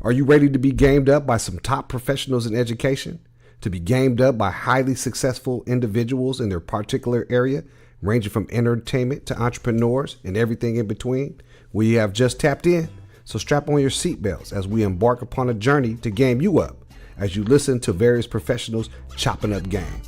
Are you ready to be gamed up by some top professionals in education? To be gamed up by highly successful individuals in their particular area, ranging from entertainment to entrepreneurs and everything in between? We have just tapped in. So strap on your seatbelts as we embark upon a journey to game you up as you listen to various professionals chopping up game.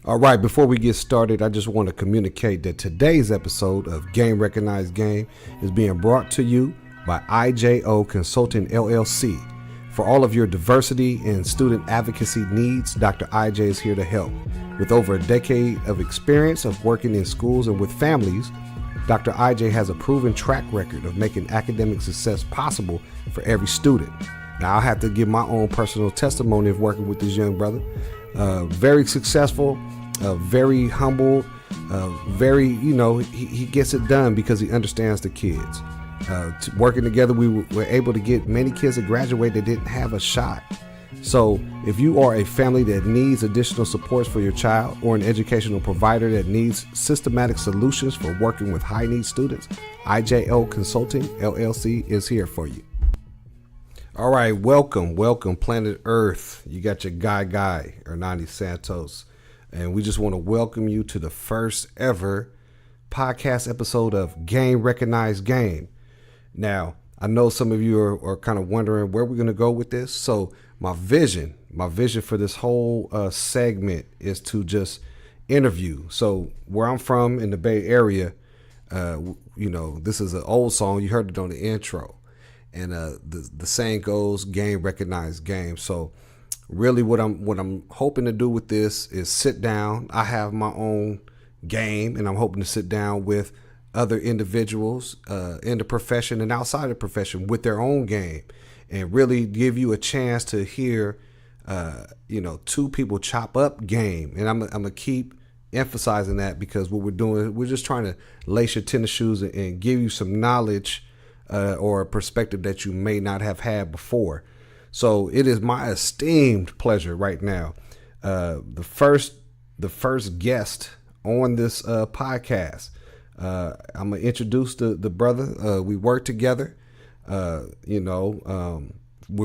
All right, before we get started, I just want to communicate that today's episode of Game Recognized Game is being brought to you by IJO Consulting LLC. For all of your diversity and student advocacy needs, Dr. IJ is here to help. With over a decade of experience of working in schools and with families, Dr. IJ has a proven track record of making academic success possible for every student. Now, I have to give my own personal testimony of working with this young brother. Very successful, very humble, he gets it done because he understands the kids. Working together, we were able to get many kids to graduate that didn't have a shot. So if you are a family that needs additional supports for your child or an educational provider that needs systematic solutions for working with high need students, IJO Consulting LLC is here for you. All right, welcome Planet Earth. You got your guy, Ernani Santos. And we just want to welcome you to the first ever podcast episode of Game Recognized Game. Now, I know some of you are kind of wondering where we're going to go with this. So my vision for this whole segment is to just interview. So where I'm from in the Bay Area, this is an old song. You heard it on the intro. And the saying goes, game recognized game. So really what I'm hoping to do with this is sit down. I have my own game, and I'm hoping to sit down with other individuals in the profession and outside the profession with their own game, and really give you a chance to hear two people chop up game. And I'm gonna keep emphasizing that, because what we're doing, we're just trying to lace your tennis shoes and give you some knowledge or a perspective that you may not have had before. So it is my esteemed pleasure right now. The first guest on this podcast. I'm gonna introduce the brother. We work together. We're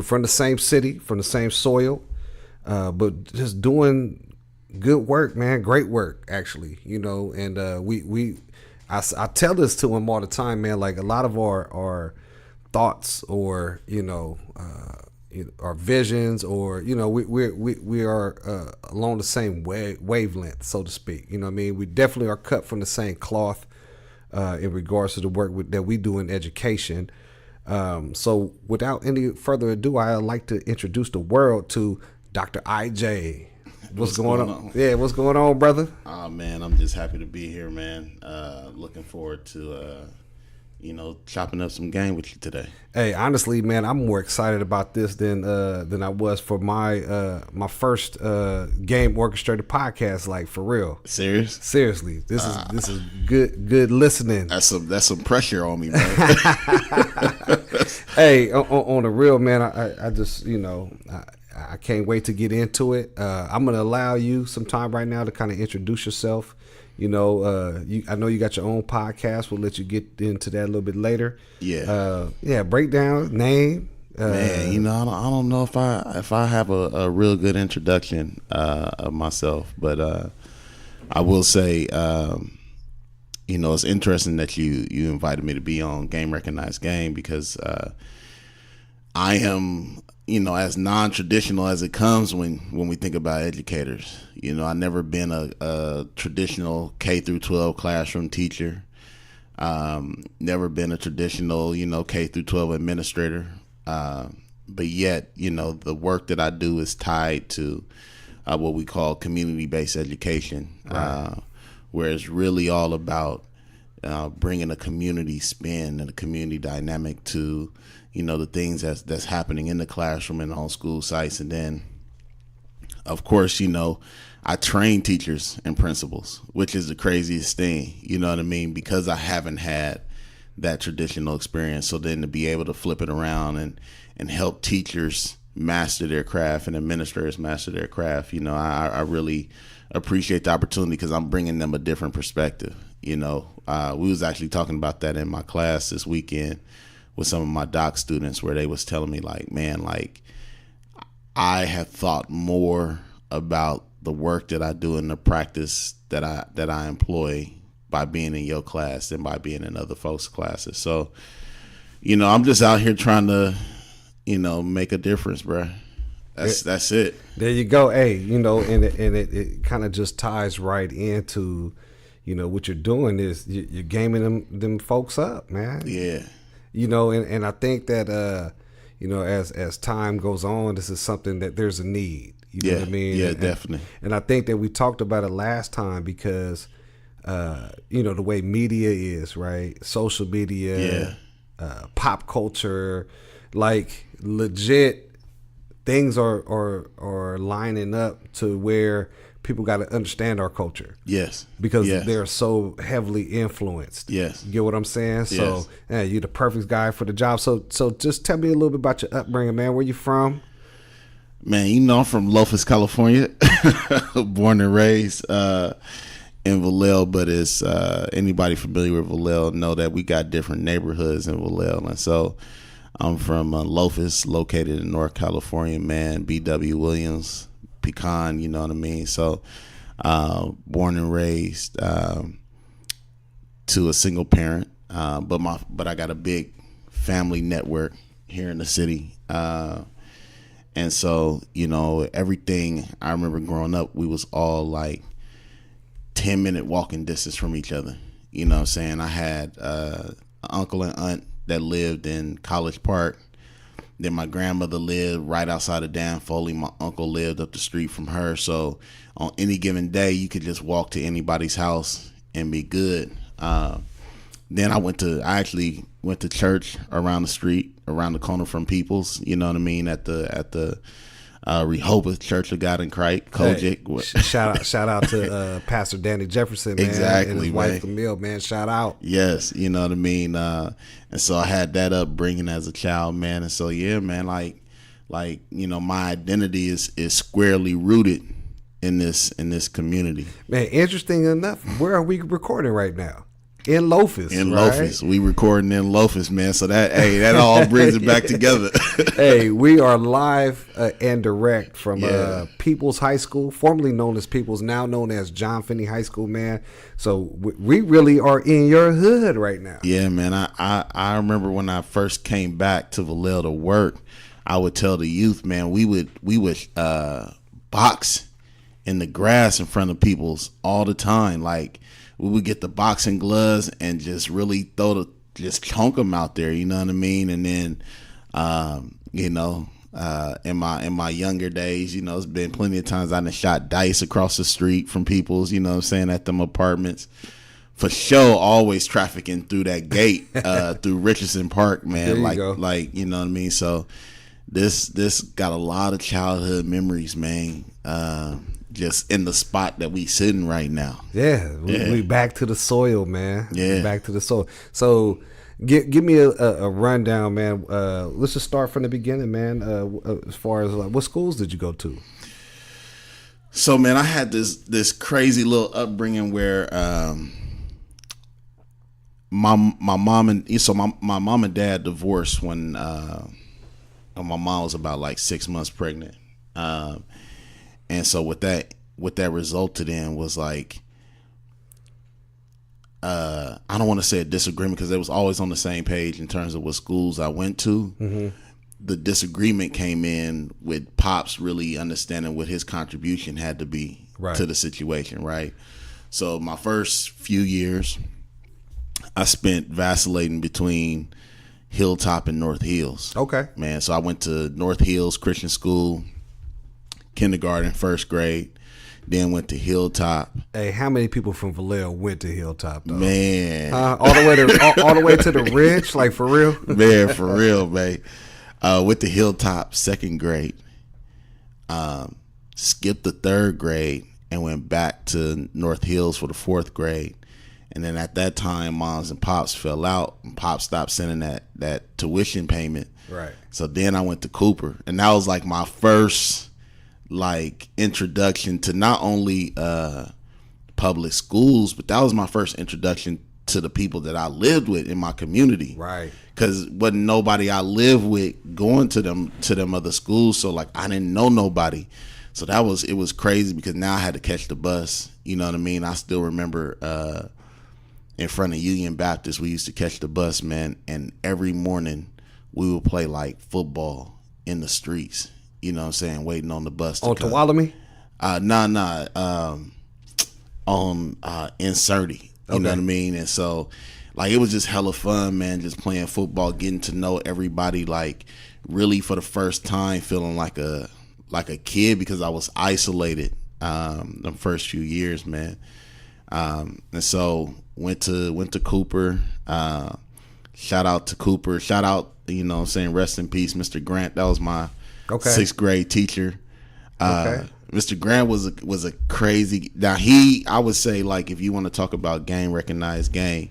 from the same city, from the same soil, but just doing good work, man. Great work, actually. And I tell this to him all the time, man. Like, a lot of our thoughts, or our visions, or we are along the same wavelength, so to speak. You know what I mean? We definitely are cut from the same cloth in regards to the work that we do in education. So without any further ado, I'd like to introduce the world to Dr. IJ. What's going on? Yeah, what's going on, brother? Oh, man, I'm just happy to be here, man. Looking forward to, chopping up some game with you today. Hey, honestly, man, I'm more excited about this than I was for my first Game Orchestrator podcast. Like, for real. Seriously, this is good listening. That's some pressure on me, man. Hey, on the real, man, I just I can't wait to get into it. I'm going to allow you some time right now to kind of introduce yourself. I know you got your own podcast. We'll let you get into that a little bit later. Yeah. Break down name. Man, I don't know if I have a real good introduction of myself, but I will say, it's interesting that you invited me to be on Game Recognized Game, because I am, as non-traditional as it comes when we think about educators. I've never been a traditional K through 12 classroom teacher. Never been a traditional, K through 12 administrator. But yet, the work that I do is tied to what we call community-based education, right. Where it's really all about bringing a community spin and a community dynamic to the things that's happening in the classroom and on school sites, and then of course, I train teachers and principals, which is the craziest thing, you know what I mean? Because I haven't had that traditional experience. So then to be able to flip it around and help teachers master their craft and administrators master their craft, I really appreciate the opportunity because I'm bringing them a different perspective. We was actually talking about that in my class this weekend with some of my doc students, where they was telling me, like, man, like, I have thought more about the work that I do and the practice that I employ by being in your class than by being in other folks' classes. So, I'm just out here trying to, make a difference, bro. That's it. There you go. Hey, and it kind of just ties right into, what you're doing is you're gaming them folks up, man. Yeah. And I think that, as time goes on, this is something that there's a need. You know what I mean? Yeah, definitely. And I think that we talked about it last time because, the way media is, right? Social media, pop culture, like legit things are lining up to where people got to understand our culture. Yes. Because they're so heavily influenced. Yes. You get what I'm saying? Yes. So, you're the perfect guy for the job. So just tell me a little bit about your upbringing, man. Where you from? Man, I'm from Loftus, California, born and raised in Vallejo. But it's anybody familiar with Vallejo know that we got different neighborhoods in Vallejo. And so I'm from Loftus, located in North California, man. B.W. Williams, Pecan, you know what I mean? So born and raised to a single parent, but I got a big family network here in the city. And so, everything I remember growing up, we was all like 10-minute walking distance from each other. You know what I'm saying? I had an uncle and aunt that lived in College Park. Then my grandmother lived right outside of Dan Foley. My uncle lived up the street from her. So on any given day, you could just walk to anybody's house and be good. Then I actually went to church around the street, around the corner from People's, you know what I mean, at the Rehoboth Church of God in Christ, Kojic. Hey, shout out to Pastor Danny Jefferson, man, exactly, and his man. wife Camille, man. Shout out. Yes, you know what I mean. And so I had that upbringing as a child, man. And so man, like my identity is squarely rooted in this community. Man, interesting enough, where are we recording right now? In Loftus. In right? Loftus. We recording in Loftus, man. So that all brings it back together. Hey, we are live and direct from People's High School, formerly known as People's, now known as John Finney High School, man. So we really are in your hood right now. Yeah, man. I remember when I first came back to Vallejo to work, I would tell the youth, man, we would box in the grass in front of People's all the time. Like, we would get the boxing gloves and just really just chunk them out there, you know what I mean? And then, in my younger days, it's been plenty of times I done shot dice across the street from People's, you know what I'm saying, at them apartments. For sure, always trafficking through that gate, through Richardson Park, man. There you go. Like, you know what I mean? So this got a lot of childhood memories, man. Just in the spot that we sitting right now. Yeah, we back to the soil, man. Yeah, back to the soil. So, give me a rundown, man. Let's just start from the beginning, man. As far as what schools did you go to? So, man, I had this crazy little upbringing where my mom and dad divorced when my mom was about like 6 months pregnant. And so what that resulted in was like, I don't want to say a disagreement because they was always on the same page in terms of what schools I went to. Mm-hmm. The disagreement came in with Pops really understanding what his contribution had to be to the situation, right? So my first few years, I spent vacillating between Hilltop and North Hills. Okay. Man, so I went to North Hills Christian School, kindergarten, first grade, then went to Hilltop. Hey, how many people from Vallejo went to Hilltop, though? Man. All the way to the ridge, like for real? Man, for real, man. Went to Hilltop second grade. skipped the 3rd grade and went back to North Hills for the 4th grade. And then at that time, moms and pops fell out, and pops stopped sending that tuition payment. Right. So then I went to Cooper, and that was like my first like introduction to not only public schools, but that was my first introduction to the people that I lived with in my community. Right. Because wasn't nobody I lived with going to them other schools, so like I didn't know nobody. So it was crazy because now I had to catch the bus. You know what I mean? I still remember in front of Union Baptist, we used to catch the bus, man, and every morning we would play like football in the streets. You know what I'm saying? Waiting on the bus to come. Tuolumne? On in Surrey. You know what I mean? And so like it was just hella fun, man, just playing football, getting to know everybody, like really for the first time feeling like a kid because I was isolated the first few years, man. And so went to Cooper. Shout out to Cooper. Shout out, you know what I'm saying, rest in peace, Mr. Grant. That was my 6th grade teacher. Mr. Grant was a crazy. Now I would say, like, if you want to talk about game recognized game,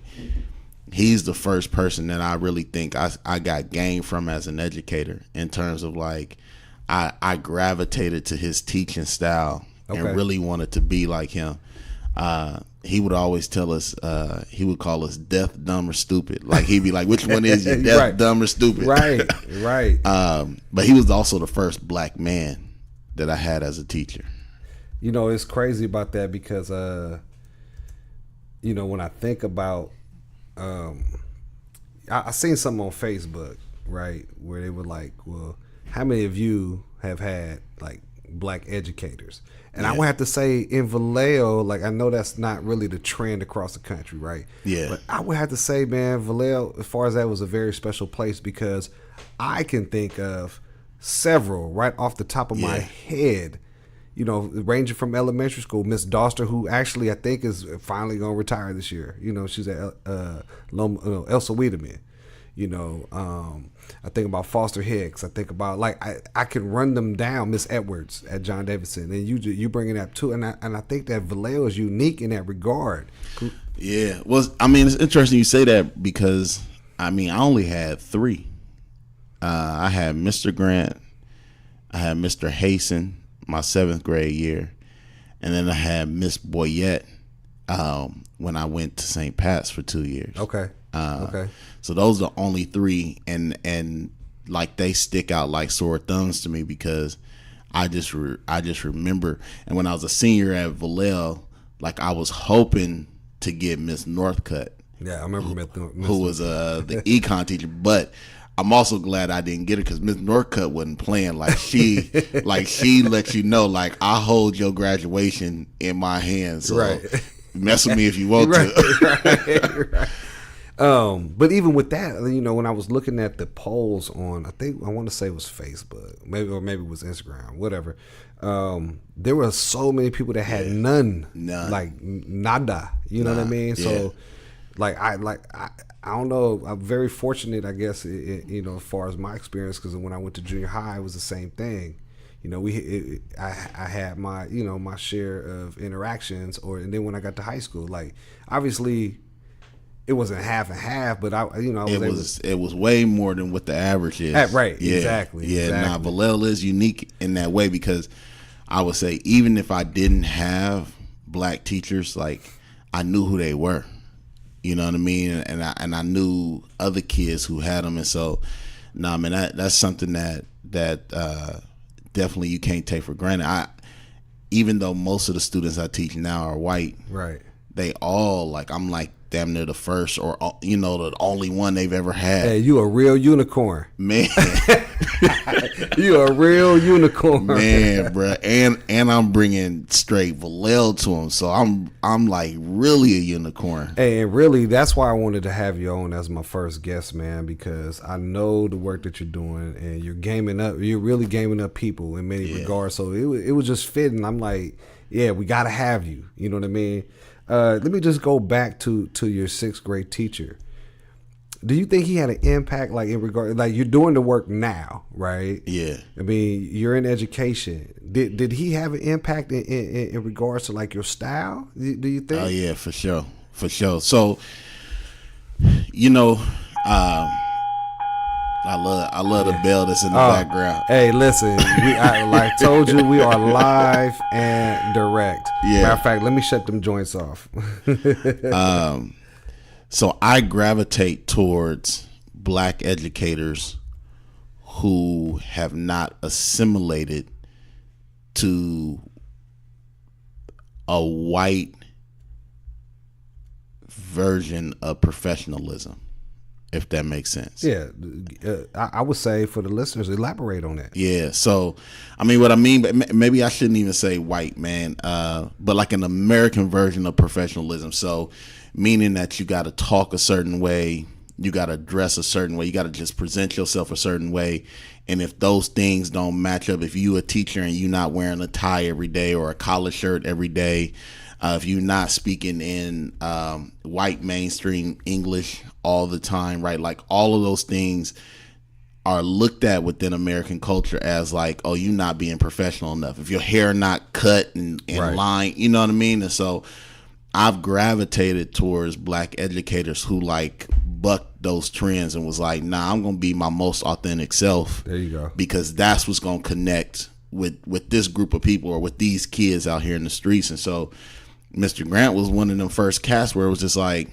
he's the first person that I really think I got game from as an educator in terms of like I gravitated to his teaching style and really wanted to be like him. He would always tell us, he would call us deaf, dumb, or stupid. Like he'd be like, which one is you, deaf, right. dumb, or stupid? Right, right. But he was also the first black man that I had as a teacher. You know, it's crazy about that because, you know, when I think about, I seen something on Facebook, right, where they were like, well, how many of you have had like black educators? And I would have to say in Vallejo, like I know that's not really the trend across the country, right? Yeah. But I would have to say, man, Vallejo, as far as that, was a very special place because I can think of several right off the top of my head, you know, ranging from elementary school. Miss Doster, who actually I think is finally going to retire this year. You know, she's at Elsa Wiedemann. You know, I think about Foster Hicks. I think about like I can run them down. Miss Edwards at John Davidson, and you bringing that too. And I think that Vallejo is unique in that regard. Yeah, well, I mean, it's interesting you say that because I mean I only had 3. I had Mr. Grant, I had Mr. Hasten, my 7th grade year, and then I had Miss Boyette when I went to St. Pat's for 2 years. Okay. So those are the only 3, and like they stick out like sore thumbs to me because I just remember. And when I was a senior at Vallejo, like I was hoping to get Miss Northcutt. Yeah, I remember who was the econ teacher, but I'm also glad I didn't get her because Miss Northcutt wasn't playing. Like she let you know, like I hold your graduation in my hands. So mess with me if you want to. Right. But even with that, you know, when I was looking at the polls on, I want to say it was Facebook, maybe it was Instagram, whatever. There were so many people that had none, like nada. You know what I mean? So, I don't know. I'm very fortunate, I guess, you know, as far as my experience, because when I went to junior high, it was the same thing. You know, I had my, you know, my share of interactions, and then when I got to high school, like obviously it wasn't half and half, but it was way more than what the average is. Right, exactly. Yeah, exactly. Vallejo is unique in that way because I would say even if I didn't have black teachers, like I knew who they were. You know what I mean? And I knew other kids who had them, and so man, that's something that definitely you can't take for granted. Even though most of the students I teach now are white, right? They all like I'm like damn near the first or you know the only one they've ever had. Hey, you a real unicorn, man. You a real unicorn, man, bro. And I'm bringing straight Vallejo to them, so I'm like really a unicorn. Hey, and really that's why I wanted to have you on as my first guest, man, because I know the work that you're doing and you're really gaming up people in many regards. So it was just fitting. I'm like, yeah, we gotta have you. You know what I mean? Let me just go back to your 6th grade teacher. Do you think he had an impact, like in regard, like you're doing the work now, right? Yeah. I mean, you're in education. Did he have an impact in regards to like your style? Do you think? Oh yeah, for sure, for sure. So, you know, I love the bell that's in the background. Hey, listen, like I told you, we are live and direct. Yeah. Matter of fact, let me shut them joints off. So I gravitate towards black educators who have not assimilated to a white version of professionalism, if that makes sense. Yeah, I would say for the listeners, elaborate on that. Yeah, so I mean, what I mean, maybe I shouldn't even say white, man, but like an American version of professionalism. So meaning that you got to talk a certain way, you got to dress a certain way, you got to just present yourself a certain way. And if those things don't match up, if you a teacher and you not wearing a tie every day or a collar shirt every day, if you're not speaking in white mainstream English all the time, right? Like all of those things are looked at within American culture as like, oh, you not being professional enough. If your hair not cut and Right. lined, you know what I mean? And so I've gravitated towards black educators who like bucked those trends and was like, nah, I'm going to be my most authentic self. There you go. Because that's what's going to connect with this group of people or with these kids out here in the streets. And so Mr. Grant was one of them first casts where it was just like,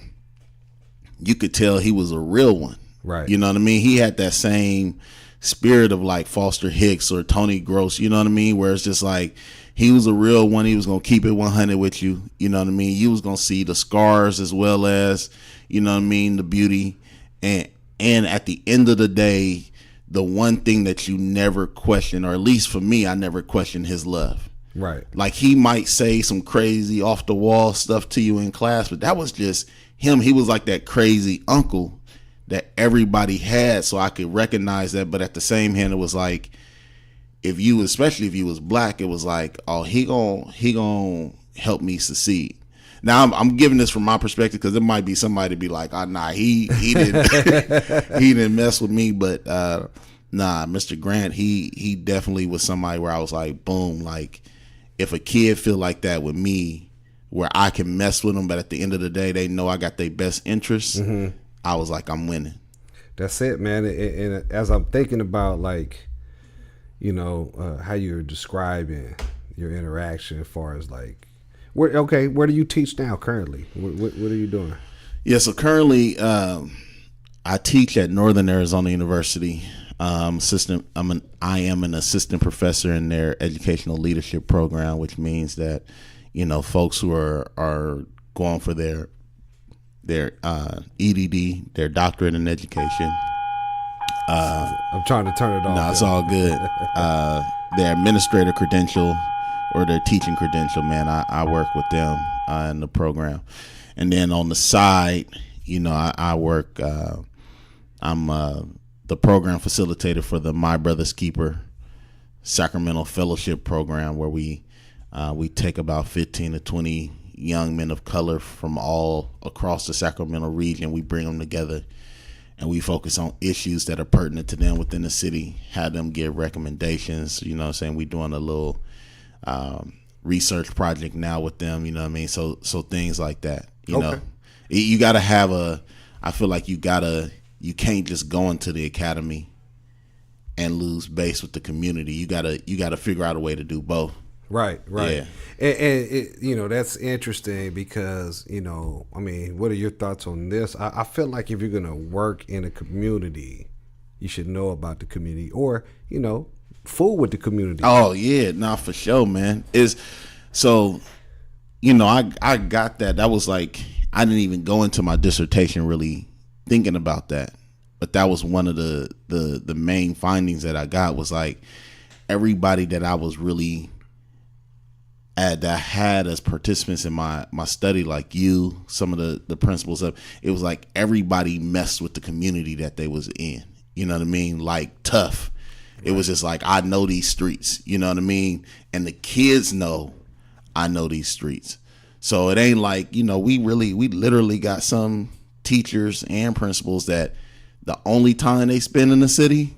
you could tell he was a real one. Right. You know what I mean? He had that same spirit of like Foster Hicks or Tony Gross, you know what I mean? Where it's just like, he was a real one. He was going to keep it 100 with you. You know what I mean? You was going to see the scars as well as, you know what I mean, the beauty. And at the end of the day, the one thing that you never question, or at least for me, I never questioned his love. Right. Like he might say some crazy off the wall stuff to you in class, but that was just him. He was like that crazy uncle that everybody had. So I could recognize that. But at the same hand, it was like, especially if you was black, it was like, oh, he gon' help me succeed. Now I'm giving this from my perspective because it might be somebody be like, oh nah, he didn't he didn't mess with me, but nah, Mr. Grant, he definitely was somebody where I was like, boom, like if a kid feel like that with me, where I can mess with them, but at the end of the day, they know I got their best interests. Mm-hmm. I was like, I'm winning. That's it, man. And as I'm thinking about like, you know, how you're describing your interaction as far as like, where do you teach now currently? What are you doing? Yeah, so currently I teach at Northern Arizona University. I am an assistant professor in their educational leadership program, which means that, you know, folks who are going for their EDD, their doctorate in education. I'm trying to turn it off. No, it's all good. Their administrator credential or their teaching credential, man, I work with them in the program. And then on the side, you know, I work, I'm the program facilitator for the My Brother's Keeper Sacramento Fellowship Program, where we take about 15 to 20 young men of color from all across the Sacramento region. We bring them together and we focus on issues that are pertinent to them within the city, have them give recommendations. You know what I'm saying? We're doing a little research project now with them, you know what I mean? So things like that, you know. You got to have I feel like you can't just go into the academy and lose base with the community. You got to figure out a way to do both. Right. Yeah. And it, you know, that's interesting because, you know, I mean, what are your thoughts on this? I feel like if you're going to work in a community, you should know about the community or, you know, fool with the community. Oh, yeah. Nah, for sure, man. So, you know, I got that. That was like, I didn't even go into my dissertation really thinking about that. But that was one of the main findings that I got was like everybody that I was really that I had as participants in my study, like you, some of the principles of it was like everybody messed with the community that they was in. You know what I mean? Like tough. Right. It was just like, I know these streets, you know what I mean? And the kids know I know these streets. So it ain't like, you know, we literally got some teachers and principals that the only time they spend in the city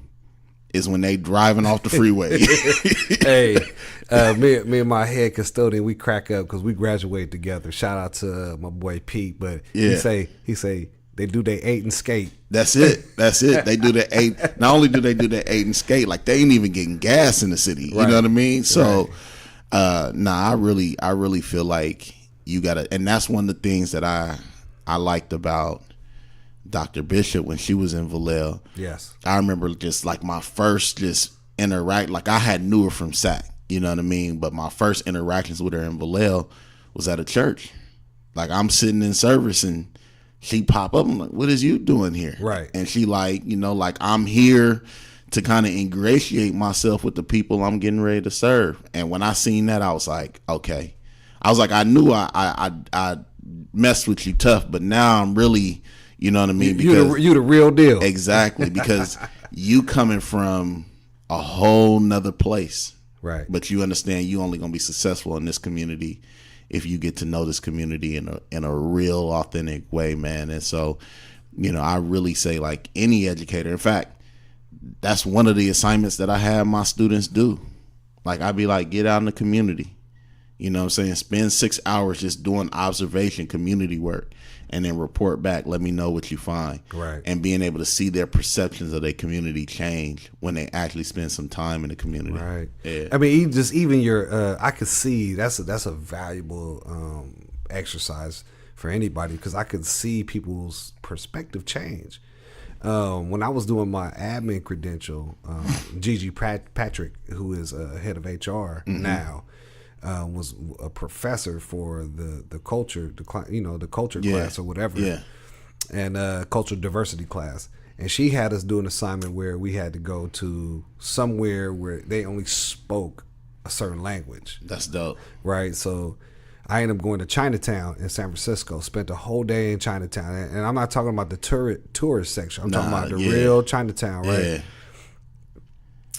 is when they driving off the freeway. Hey, me and my head custodian, we crack up because we graduated together. Shout out to my boy Pete, but he say they do their 8 and skate. That's it. They do the 8. Not only do they do the 8 and skate, like they ain't even getting gas in the city. You know what I mean? So, I really feel like you gotta, and that's one of the things that I liked about Dr. Bishop when she was in Vallejo. Yes. I remember just like my first just interact, like I had knew her from SAC, you know what I mean? But my first interactions with her in Vallejo was at a church. Like I'm sitting in service and she pop up. I'm like, what is you doing here? Right. And she like, like I'm here to kind of ingratiate myself with the people I'm getting ready to serve. And when I seen that, I was like, okay. I was like, I knew I messed with you tough, but now I'm really, you know what I mean? Because you the real deal. Exactly. Because you coming from a whole nother place. Right. But you understand you only going to be successful in this community if you get to know this community in a real authentic way, man. And so, I really say like any educator, in fact, that's one of the assignments that I have my students do. Like I'd be like, get out in the community, you know what I'm saying? Spend 6 hours just doing observation, community work, and then report back. Let me know what you find. Right. And being able to see their perceptions of their community change when they actually spend some time in the community. Right. Yeah. I mean, even your, I could see that's a valuable exercise for anybody because I could see people's perspective change. When I was doing my admin credential, Gigi Patrick, who is head of HR now, was a professor for the culture, the culture class or whatever, and cultural diversity class. And she had us do an assignment where we had to go to somewhere where they only spoke a certain language. That's dope, right? So I ended up going to Chinatown in San Francisco. Spent a whole day in Chinatown, and I'm not talking about the tourist section. I'm talking about the real Chinatown, right? Yeah.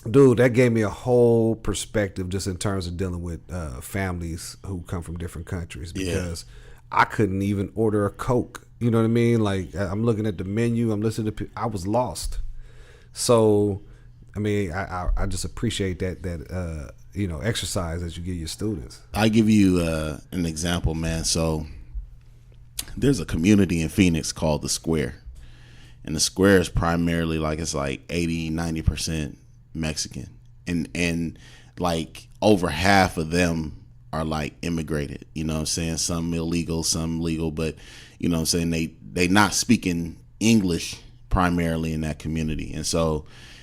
Dude, that gave me a whole perspective just in terms of dealing with families who come from different countries because I couldn't even order a Coke. You know what I mean? Like I'm looking at the menu, I'm listening to I was lost. So, I mean, I just appreciate that exercise that you give your students. I give you an example, man. So there's a community in Phoenix called The Square. And The Square is primarily it's like 80-90% Mexican, and like over half of them are like immigrated, you know what I'm saying? Some illegal, some legal, but you know what I'm saying, they not speaking English primarily in that community. And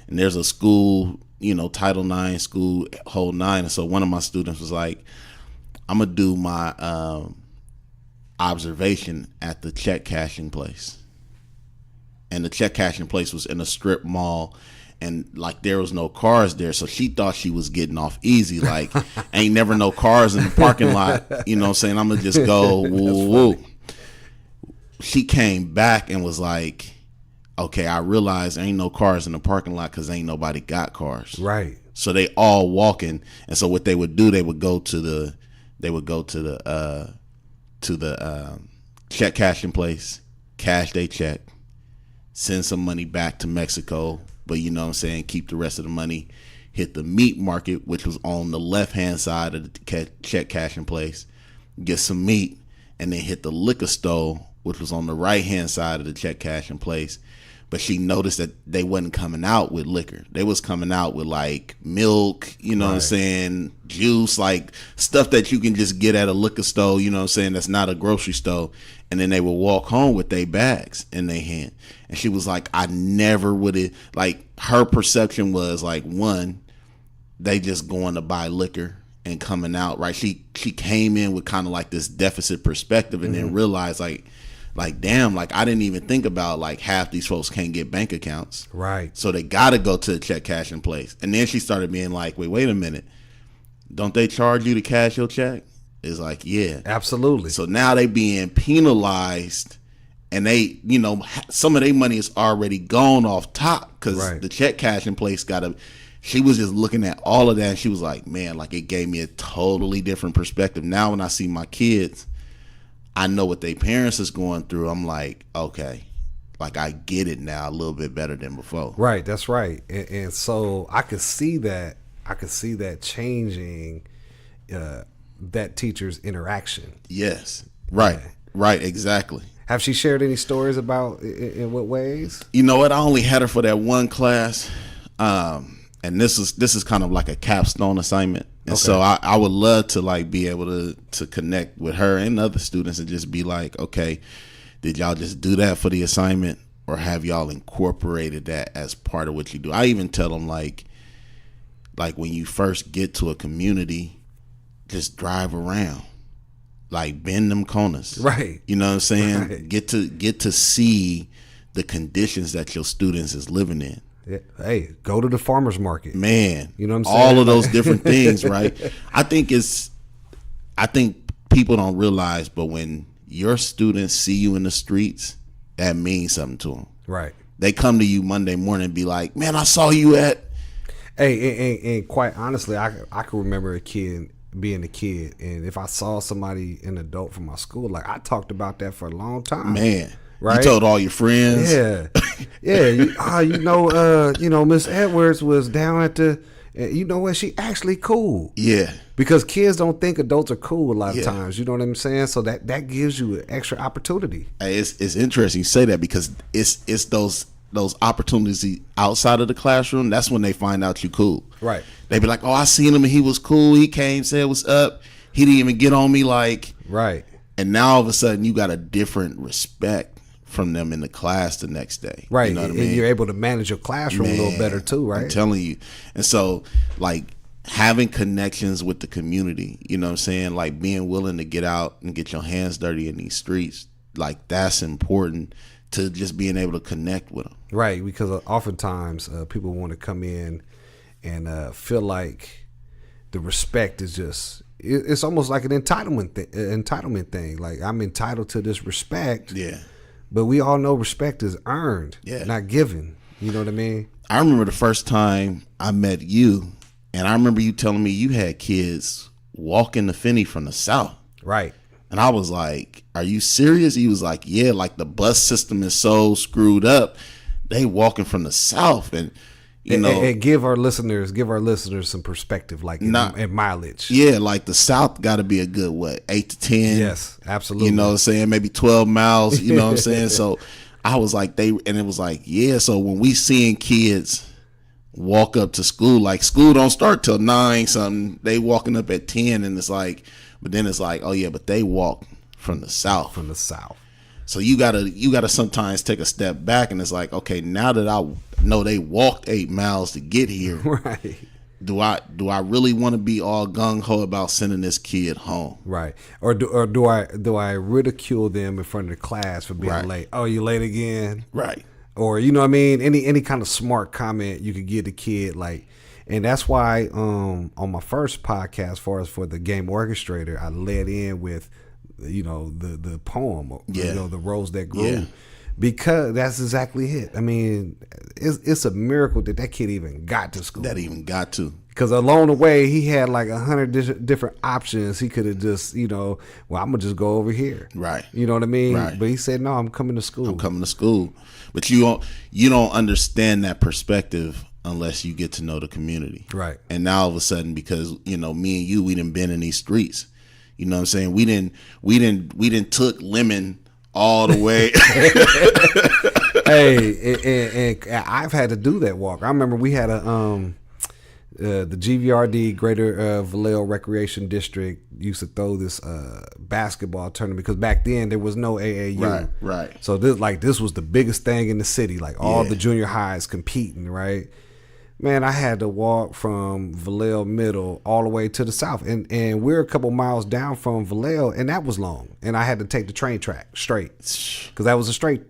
there's a school, Title IX school, whole nine. And so one of my students was like, I'm gonna do my observation at the check cashing place. And the check cashing place was in a strip mall, and like there was no cars there, so she thought she was getting off easy. Like ain't never no cars in the parking lot. You know what I'm saying? I'm gonna just go woo woo. She came back and was like, okay, I realized there ain't no cars in the parking lot because ain't nobody got cars. Right. So they all walking, and so what they would do, they would go to the check cashing place, cash they check, send some money back to Mexico, but you know what I'm saying, keep the rest of the money, hit the meat market, which was on the left-hand side of the check cashing place, get some meat, and then hit the liquor store, which was on the right-hand side of the check cashing place. But she noticed that they wasn't coming out with liquor. They was coming out with like milk, you know what I'm saying, juice, like stuff that you can just get at a liquor store, you know what I'm saying, that's not a grocery store. And then they would walk home with their bags in their hand. And she was like, I never would have, like her perception was like, one, they just going to buy liquor and coming out, right? She came in with kind of like this deficit perspective and then realized like damn, like I didn't even think about like half these folks can't get bank accounts. Right. So they got to go to the check cashing place. And then she started being like, wait a minute. Don't they charge you to cash your check? It's like, yeah. Absolutely. So now they being penalized, and they, some of their money is already gone off top because the check cashing place she was just looking at all of that and she was like, man, like it gave me a totally different perspective. Now when I see my kids, I know what their parents is going through, I'm like, okay, like I get it now a little bit better than before. Right, that's right. And so I could see that. I could see that changing that teacher's interaction. Yes, right, right, exactly. Have she shared any stories about in what ways? You know what? I only had her for that one class, and this is kind of like a capstone assignment. And so I would love to like be able to connect with her and other students and just be like, okay, did y'all just do that for the assignment, or have y'all incorporated that as part of what you do? I even tell them like when you first get to a community, just drive around. Like bend them corners, right? You know what I'm saying? Right. Get to see the conditions that your students is living in. Yeah. Hey, go to the farmer's market, man. You know what I'm saying? All of those different things, right? I think people don't realize, but when your students see you in the streets, that means something to them. Right. They come to you Monday morning and be like, "Man, I saw you at." Hey, and quite honestly, I can remember being a kid, and if I saw somebody, an adult from my school, like I talked about that for a long time. Man, right? You told all your friends. Yeah, yeah. You know, Miss Edwards was down at the. You know what? She actually cool. Yeah. Because kids don't think adults are cool a lot of times. You know what I'm saying? So that gives you an extra opportunity. Hey, it's interesting you say that, because it's those opportunities outside of the classroom. That's when they find out you cool. Right. They be like, "Oh, I seen him and he was cool. He came, said what's up. He didn't even get on me like." Right. And now all of a sudden you got a different respect from them in the class the next day. Right. You know what I and mean? you're able to manage your classroom a little better too, right? I'm telling you. And so like having connections with the community, you know what I'm saying? Like being willing to get out and get your hands dirty in these streets, like that's important to just being able to connect with them. Right, because oftentimes people want to come in and feel like the respect is just, it's almost like an entitlement thing. Like I'm entitled to this respect. Yeah. But we all know respect is earned, not given. You know what I mean? I remember the first time I met you, and I remember you telling me you had kids walking to Finney from the South. Right. And I was like, "Are you serious?" He was like, "Yeah, like the bus system is so screwed up. They walking from the South." And you know, and give our listeners some perspective, like in mileage. Yeah, like the South got to be a good 8 to 10. Yes, absolutely. You know what I'm saying? Maybe 12 miles. You know what I'm saying? So I was like, it was like, yeah. So when we seeing kids walk up to school, like school don't start till 9 something. They walking up at 10, and it's like, but then it's like, oh yeah, but they walk from the South. From the South. So you gotta sometimes take a step back, and it's like, okay, now that I know they walked 8 miles to get here, right? Do I really want to be all gung ho about sending this kid home? Right. Or do I ridicule them in front of the class for being late? Oh, you late again? Right. Or you know what I mean? Any kind of smart comment you could give the kid, like. And that's why on my first podcast, for the Game Orchestrator, I led in with, you know, the poem, you know, The Rose That Grew, because that's exactly it. I mean, it's a miracle that kid even got to school. Because along the way, he had like 100 different options. He could have just, you know, well, I'm gonna just go over here, right? You know what I mean? Right. But he said, no, I'm coming to school. But you don't understand that perspective unless you get to know the community, right? And now all of a sudden, because you know, me and you, we done been in these streets. You know what I'm saying? We didn't took Lemon all the way. Hey, and I've had to do that walk. I remember we had the GVRD, Greater Vallejo Recreation District, used to throw this basketball tournament, because back then there was no AAU. Right. So this was the biggest thing in the city, like all the junior highs competing, right? Man, I had to walk from Vallejo Middle all the way to the south, and we're a couple miles down from Vallejo, and that was long, and I had to take the train track straight, because that was a straight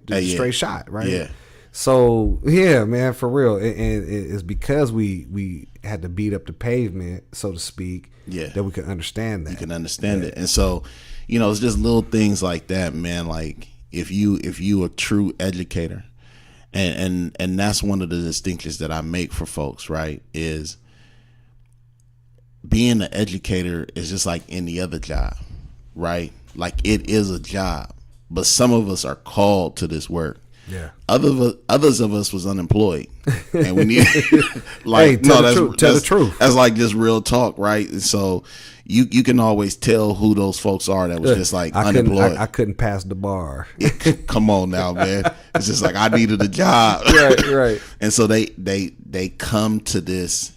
shot, right? Yeah. So yeah, man, for real, and it's because we had to beat up the pavement, so to speak, that we could understand that. You can understand it, and so, you know, it's just little things like that, man. Like if you a true educator. And that's one of the distinctions that I make for folks, right? Is being an educator is just like any other job, right? Like, it is a job, but some of us are called to this work. Yeah. Others of us was unemployed, and we need Hey, tell the truth. That's like just real talk, right? And so you can always tell who those folks are that was just like unemployed. I couldn't pass the bar. Come on now, man. It's just like I needed a job, right. And so they come to this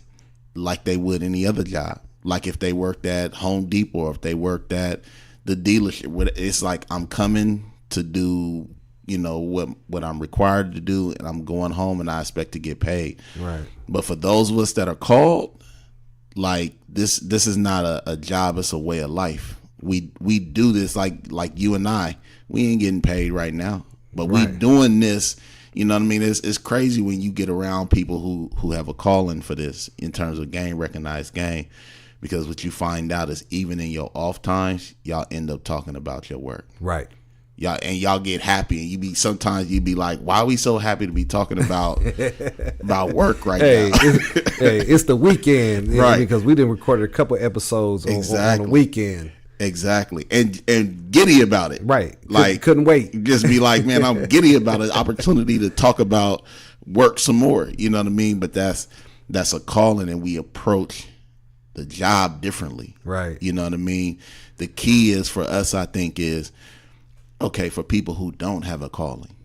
like they would any other job. Like if they worked at Home Depot or if they worked at the dealership, it's like I'm coming to do, you know, what I'm required to do, and I'm going home and I expect to get paid. Right. But for those of us that are called, like this is not a job, it's a way of life. We do this like you and I. We ain't getting paid right now, but we doing this. You know what I mean? It's crazy when you get around people who have a calling for this in terms of recognized game, because what you find out is even in your off times, y'all end up talking about your work. Right. Y'all get happy, and sometimes you be like, why are we so happy to be talking about work right now? It's the weekend, right? Because we didn't record a couple episodes on the weekend. Exactly, and giddy about it, right? Like couldn't wait. Just be like, man, I'm giddy about an opportunity to talk about work some more. You know what I mean? But that's a calling, and we approach the job differently, right? You know what I mean? The key is for us, I think, is okay, for people who don't have a calling,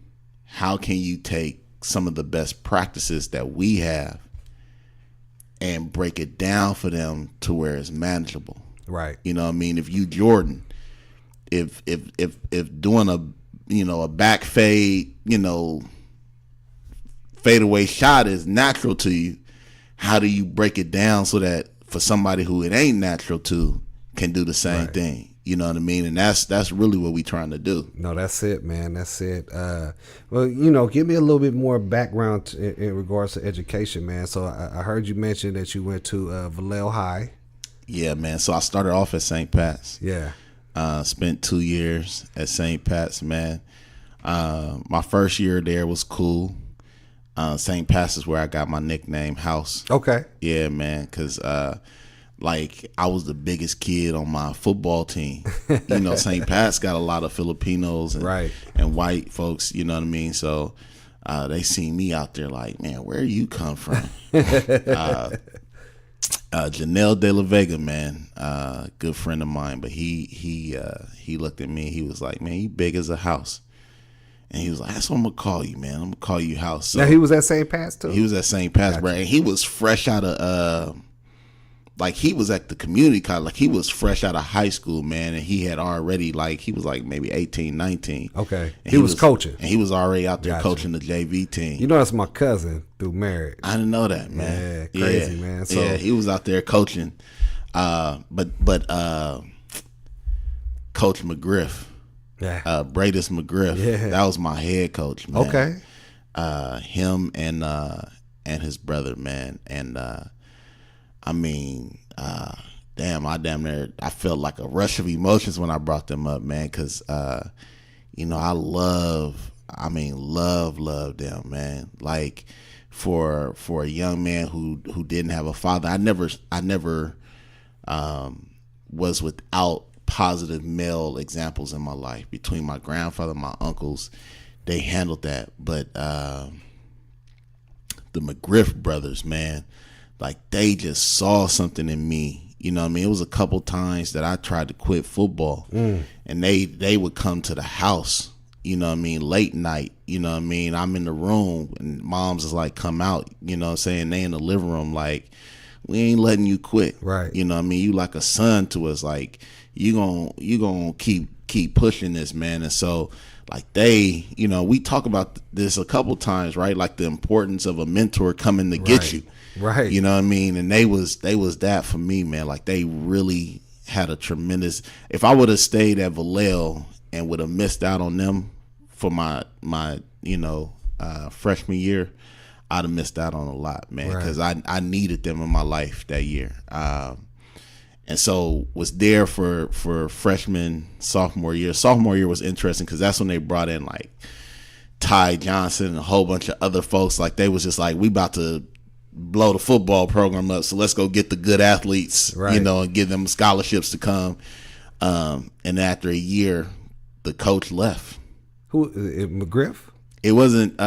how can you take some of the best practices that we have and break it down for them to where it's manageable? Right. You know what I mean? If you Jordan, if doing a back fade, fadeaway shot is natural to you, how do you break it down so that for somebody who it ain't natural to can do the same thing? You know what I mean? And that's really what we trying to do. No, that's it, man. That's it. Well, give me a little bit more background in regards to education, man. So I heard you mention that you went to Vallejo High. Yeah, man. So I started off at St. Pat's. Yeah. Spent 2 years at St. Pat's, man. My first year there was cool. St. Pat's is where I got my nickname, House. Okay. Yeah, man, because I was the biggest kid on my football team. St. Pat's got a lot of Filipinos and white folks, you know what I mean? So they see me out there like, man, where you come from? Janelle De La Vega, man, good friend of mine, but he looked at me, he was like, man, you big as a house. And he was like, that's what I'm going to call you, man. I'm going to call you House. So now, he was at St. Pat's, too? He was at St. Pat's, bro. And he was fresh out of, he was at the community college. Like, he was fresh out of high school, man. And he had already, he was maybe 18, 19. Okay. And he was coaching. And he was already out there coaching the JV team. You know, that's my cousin through marriage. I didn't know that, man. Yeah, crazy, man. So, yeah, he was out there coaching. But Coach McGriff. Yeah. Bradis McGriff. Yeah. That was my head coach, man. Okay. Him and his brother, man. And I felt like a rush of emotions when I brought them up, man, because I love them, man. Like for a young man who didn't have a father, I never was without positive male examples in my life. Between my grandfather, my uncles, they handled that. But the McGriff brothers, man, they just saw something in me. You know what I mean? It was a couple times that I tried to quit football, and they would come to the house, you know what I mean, late night, you know what I mean? I'm in the room, and mom's is like, come out, you know what I'm saying? They in the living room we ain't letting you quit. Right. You know what I mean? You like a son to us, you gonna keep pushing this, man. And so we talk about this a couple times, right? Like the importance of a mentor coming to get you. Right. You know what I mean? And they was that for me, man. They really had a tremendous, if I would have stayed at Vallejo and would have missed out on them for my freshman year, I'd have missed out on a lot, man, because I needed them in my life that year. And so was there for freshman, sophomore year. Sophomore year was interesting because that's when they brought in Ty Johnson and a whole bunch of other folks. They was just we about to blow the football program up, so let's go get the good athletes, and give them scholarships to come. And after a year, the coach left. Who? McGriff? It wasn't.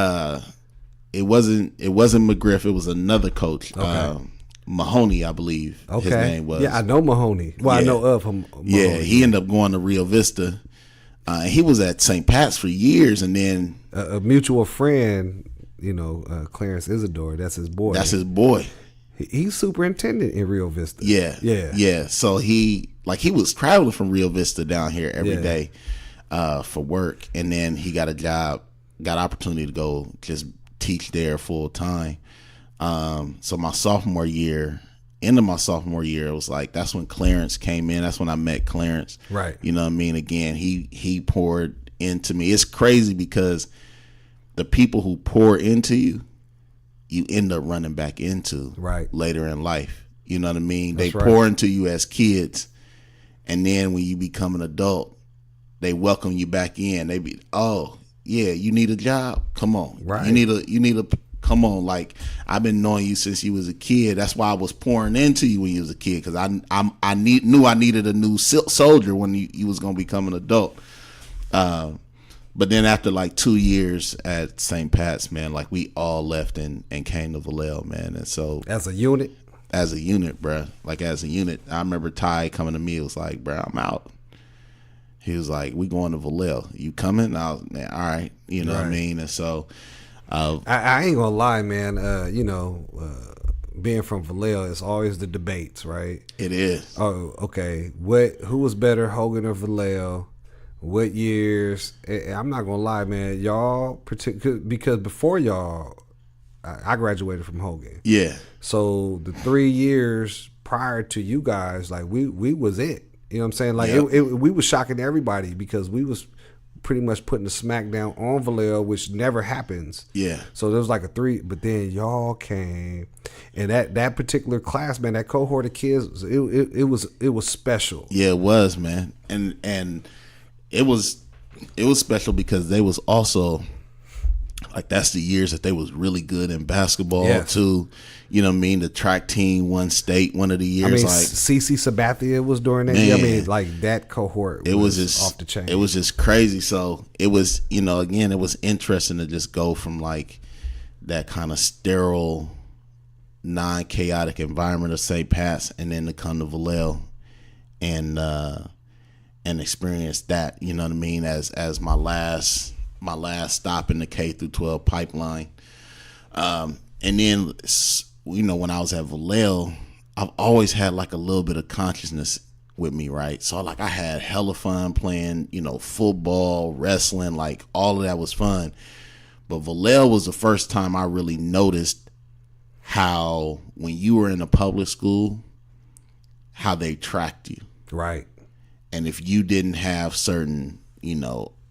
It wasn't McGriff. It was another coach. Okay. Mahoney, I believe. Okay. His name was. Yeah, I know Mahoney. Well, Yeah. I know of him. Mahoney. Yeah, he ended up going to Rio Vista. He was at St. Pat's for years, and then A mutual friend, Clarence Isidore. That's his boy. that's his boy. He's superintendent in Rio Vista. Yeah. So he was traveling from Rio Vista down here every Yeah. day for work, and then he got a job, got opportunity to go just teach there full time. So my sophomore year, end of my sophomore year, it was like that's when Clarence came in. That's when I met Clarence. Right. You know what I mean? Again, he poured into me. It's crazy because the people who pour into you, you end up running back into Right. later in life. You know what I mean? That's They right. pour into you as kids, and then when you become an adult, they welcome you back in. They be, oh yeah, you need a job? Come on. Right. You need a come on. Like, I've been knowing you since you was a kid. That's why I was pouring into you when you was a kid, because I knew I needed a new soldier when you was gonna become an adult. But then after like 2 years at St. Pat's, man, like we all left and came to Vallejo, man. And so As a unit. as a unit, bruh, like as a unit, I remember Ty coming to me. It was like, bruh, I'm out. He was like, we going to Vallejo. You coming? I was, man, all right. You know what I Right. mean? And so, I ain't gonna lie, man. Being from Vallejo, it's always the debates, right? it is. Oh, okay. Who was better, Hogan or Vallejo? What years? I'm not gonna lie, man. Y'all, because before y'all, I graduated from Hogan. Yeah. So the 3 years prior to you guys, like we was it. You know what I'm saying? Like Yep. we was shocking everybody because we was pretty much putting the smack down on Vallejo, which never happens. Yeah. So there was like a 3, but then y'all came, and that particular class, man, that cohort of kids, it was special. Yeah, it was, man. And it was special because they was also like, that's the years that they was really good in basketball. Yes. Too. You know what I mean? The track team won state one of the years. I mean, like, CC Sabathia was during that year. I Man. mean, like that cohort it was was just off the chain. It was just crazy. So it was, again, it was interesting to just go from like that kind of sterile, non-chaotic environment of St. Pat's, and then to come to Vallejo and experience that. You know what I mean? As my last stop in the K through 12 pipeline. And then, when I was at Vallejo, I've always had like a little bit of consciousness with me, right? So like I had hella fun playing, football, wrestling, like all of that was fun. But Vallejo was the first time I really noticed how when you were in a public school, how they tracked you. right. And if you didn't have certain,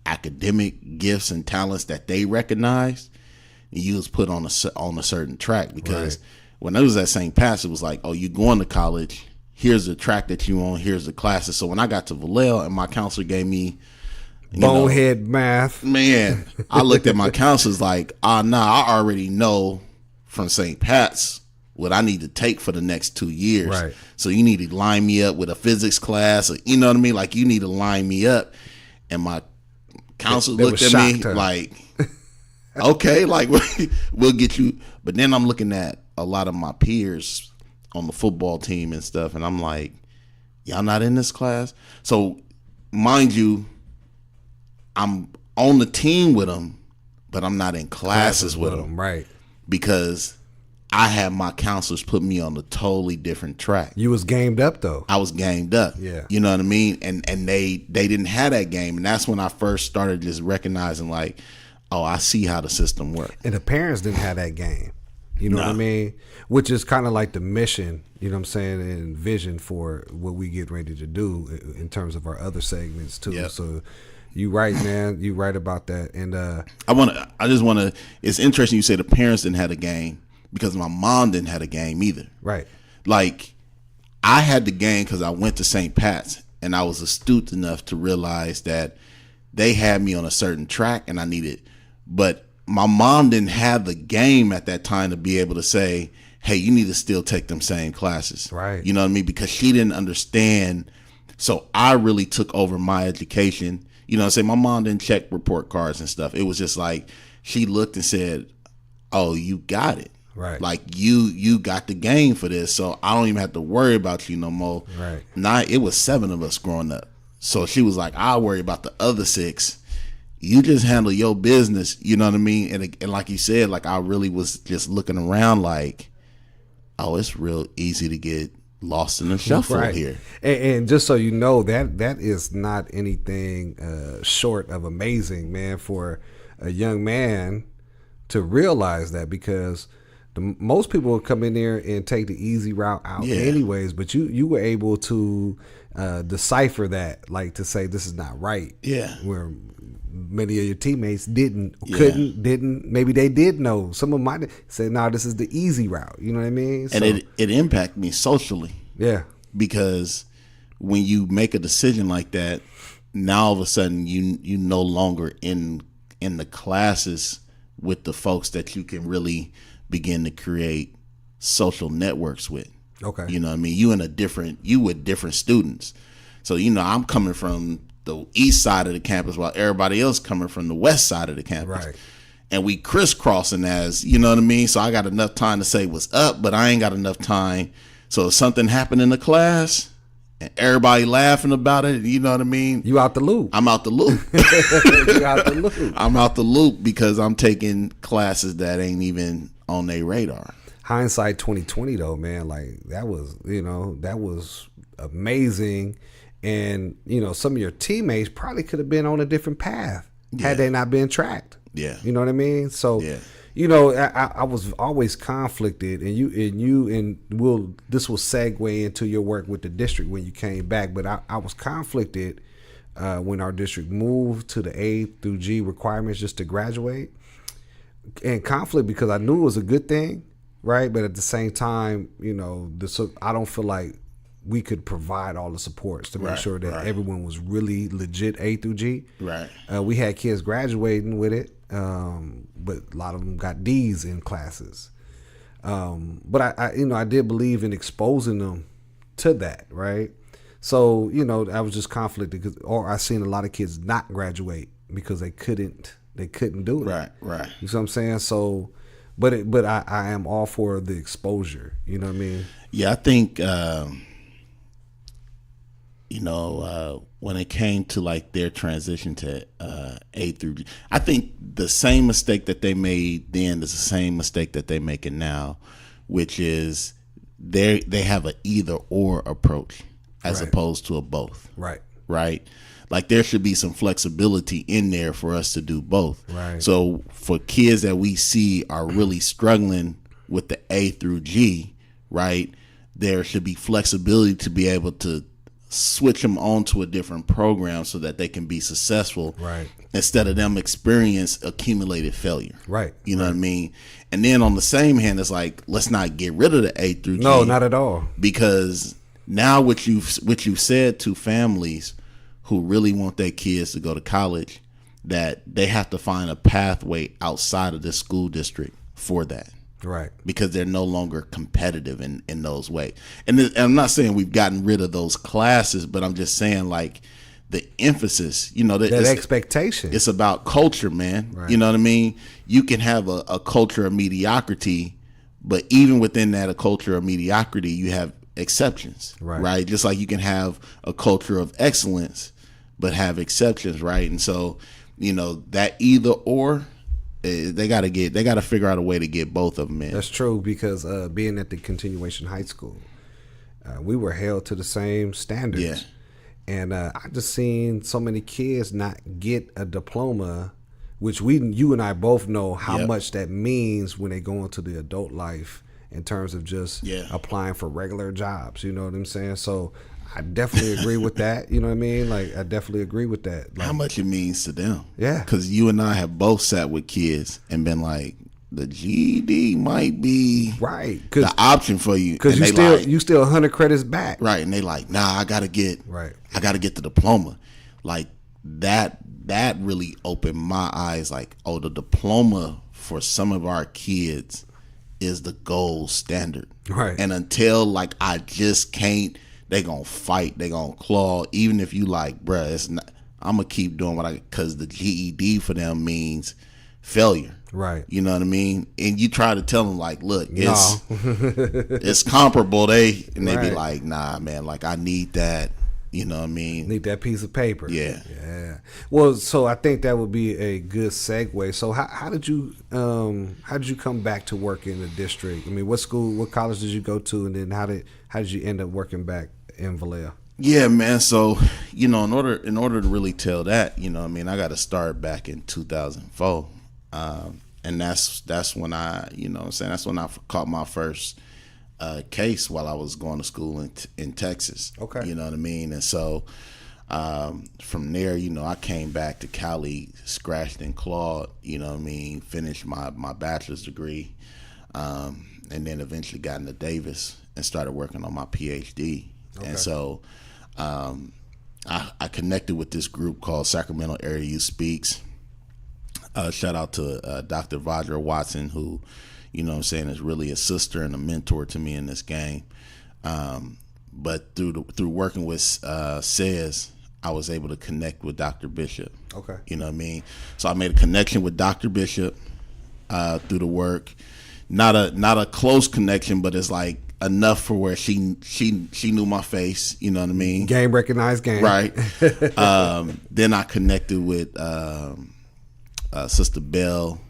academic gifts and talents that they recognized, you was put on a certain track. Because Right. when I was at St. Pat's, it was like, oh, you going to college, here's the track that you on, here's the classes. So when I got to Vallejo and my counselor gave me Bonehead math. man, I looked at my counselors like, I already know from St. Pat's what I need to take for the next 2 years. Right. So you need to line me up with a physics class, or, you know what I mean? Like, you need to line me up. And my counselor They looked was at me shocked, huh? like, okay, like we'll get you. But then I'm looking at a lot of my peers on the football team and stuff, and I'm like, y'all not in this class? So mind you, I'm on the team with them, but I'm not in classes with them Right. because I had my counselors put me on a totally different track. You was gamed up though. I was gamed up. Yeah. You know what I mean? And they didn't have that game. And that's when I first started just recognizing like, oh, I see how the system works. And the parents didn't have that game. You know what I No. mean? Which is kind of like the mission, you know what I'm saying, and vision for what we get ready to do in terms of our other segments too. Yep. So you right, man. You right about that. And it's interesting you say the parents didn't have a game because my mom didn't have a game either. right. Like, I had the game because I went to St. Pat's and I was astute enough to realize that they had me on a certain track and I needed, but my mom didn't have the game at that time to be able to say, hey, you need to still take them same classes. Right. You know what I mean? Because she didn't understand So I really took over my education. You know what I'm saying? My mom didn't check report cards and stuff. It was just like she looked and said, "Oh, you got it. Right. Like you got the game for this. So I don't even have to worry about you no more." Right. It was 7 of us growing up. So she was like, "I'll worry about the other 6. You just handle your business." You know what I mean? And like you said, like I really was just looking around like, oh, it's real easy to get lost in the shuffle here. And just so you know, that is not anything short of amazing, man, for a young man to realize that, because most people will come in there and take the easy route out anyways, but you were able to decipher that, like to say this is not right. Yeah. Where many of your teammates didn't, maybe they did know. Some of them might say, no, this is the easy route. You know what I mean? And it impacted me socially. Yeah. Because when you make a decision like that, now all of a sudden you no longer in the classes with the folks that you can really begin to create social networks with. Okay. You know what I mean? You with different students. So, you know, I'm coming from the east side of the campus while everybody else coming from the west side of the campus. Right. And we crisscrossing, as, you know what I mean? So I got enough time to say what's up, but I ain't got enough time. So if something happened in the class and everybody laughing about it, you know what I mean? You out the loop. I'm out the loop. You out the loop. I'm out the loop because I'm taking classes that ain't even on their radar. Hindsight 2020 though, man, like that was amazing. And, you know, some of your teammates probably could have been on a different path had they not been tracked. Yeah. You know what I mean? So, you know, I was always conflicted, and this will segue into your work with the district when you came back, but I was conflicted when our district moved to the A through G requirements just to graduate, and conflict because I knew it was a good thing, right? But at the same time, you know, I don't feel like we could provide all the supports to make sure that everyone was really legit A through G. Right. We had kids graduating with it, but a lot of them got D's in classes. But I did believe in exposing them to that, right? So, you know, I was just conflicted or I seen a lot of kids not graduate because they couldn't do it. Right. You know what I'm saying? So, but I am all for the exposure. You know what I mean? Yeah, I think. When it came to like their transition to A through G, I think the same mistake that they made then is the same mistake that they're making now, which is they have an either or approach as opposed to a both. Right. Like there should be some flexibility in there for us to do both. Right. So for kids that we see are really struggling with the A through G, right, there should be flexibility to be able to switch them onto a different program so that they can be successful, right, instead of them experience accumulated failure, right? You know what I mean? And then on the same hand, it's like, let's not get rid of the A through G. No, not at all. Because now what you've said to families who really want their kids to go to college, that they have to find a pathway outside of this school district for that. Right. Because they're no longer competitive in those ways. And I'm not saying we've gotten rid of those classes, but I'm just saying like the emphasis, you know, that expectation. It's about culture, man. Right. You know what I mean? You can have a culture of mediocrity, but even within that, a culture of mediocrity, you have exceptions, right? Just like you can have a culture of excellence, but have exceptions, right? And so, you know, that either or, they got to figure out a way to get both of them in. That's true, because being at the continuation high school, we were held to the same standards. Yeah. And I just seen so many kids not get a diploma, which you and I both know how much that means when they go into the adult life in terms of just applying for regular jobs. You know what I'm saying? So I definitely agree with that. You know what I mean? Like, I definitely agree with that. Like, how much it means to them. Yeah. Because you and I have both sat with kids and been like, the GED might be the option for you. Because you still 100 credits back. Right. And they like, nah, I got to get the diploma. Like, that really opened my eyes. Like, oh, the diploma for some of our kids is the gold standard. Right. And until, like, I just can't, they gonna fight, they gonna claw, even if you like, bruh, it's not, I'm gonna keep doing because the GED for them means failure. Right. You know what I mean? And you try to tell them like, look, it's comparable. They be like, nah, man, like I need that. You know what I mean? Need that piece of paper. Yeah. Yeah. Well, so I think that would be a good segue. So how did you come back to work in the district? I mean, what college did you go to, and then how did you end up working back in Vallejo? Yeah, man. So, you know, in order to really tell that, you know what I mean, I got to start back in 2004. And that's when I, you know what I'm saying, that's when I caught my first case while I was going to school in Texas. Okay. You know what I mean? And so from there, you know, I came back to Cali, scratched and clawed, you know what I mean, finished my bachelor's degree, and then eventually got into Davis and started working on my PhD. Okay. And so I connected with this group called Sacramento Area Youth Speaks. Shout out to Dr. Vajra Watson, who, you know what I'm saying, is really a sister and a mentor to me in this game. But through working with SES, I was able to connect with Dr. Bishop. Okay. You know what I mean? So I made a connection with Dr. Bishop through the work. Not a close connection, but it's like enough for where she knew my face. You know what I mean? Game recognized game. Right. Then I connected with Sister Belle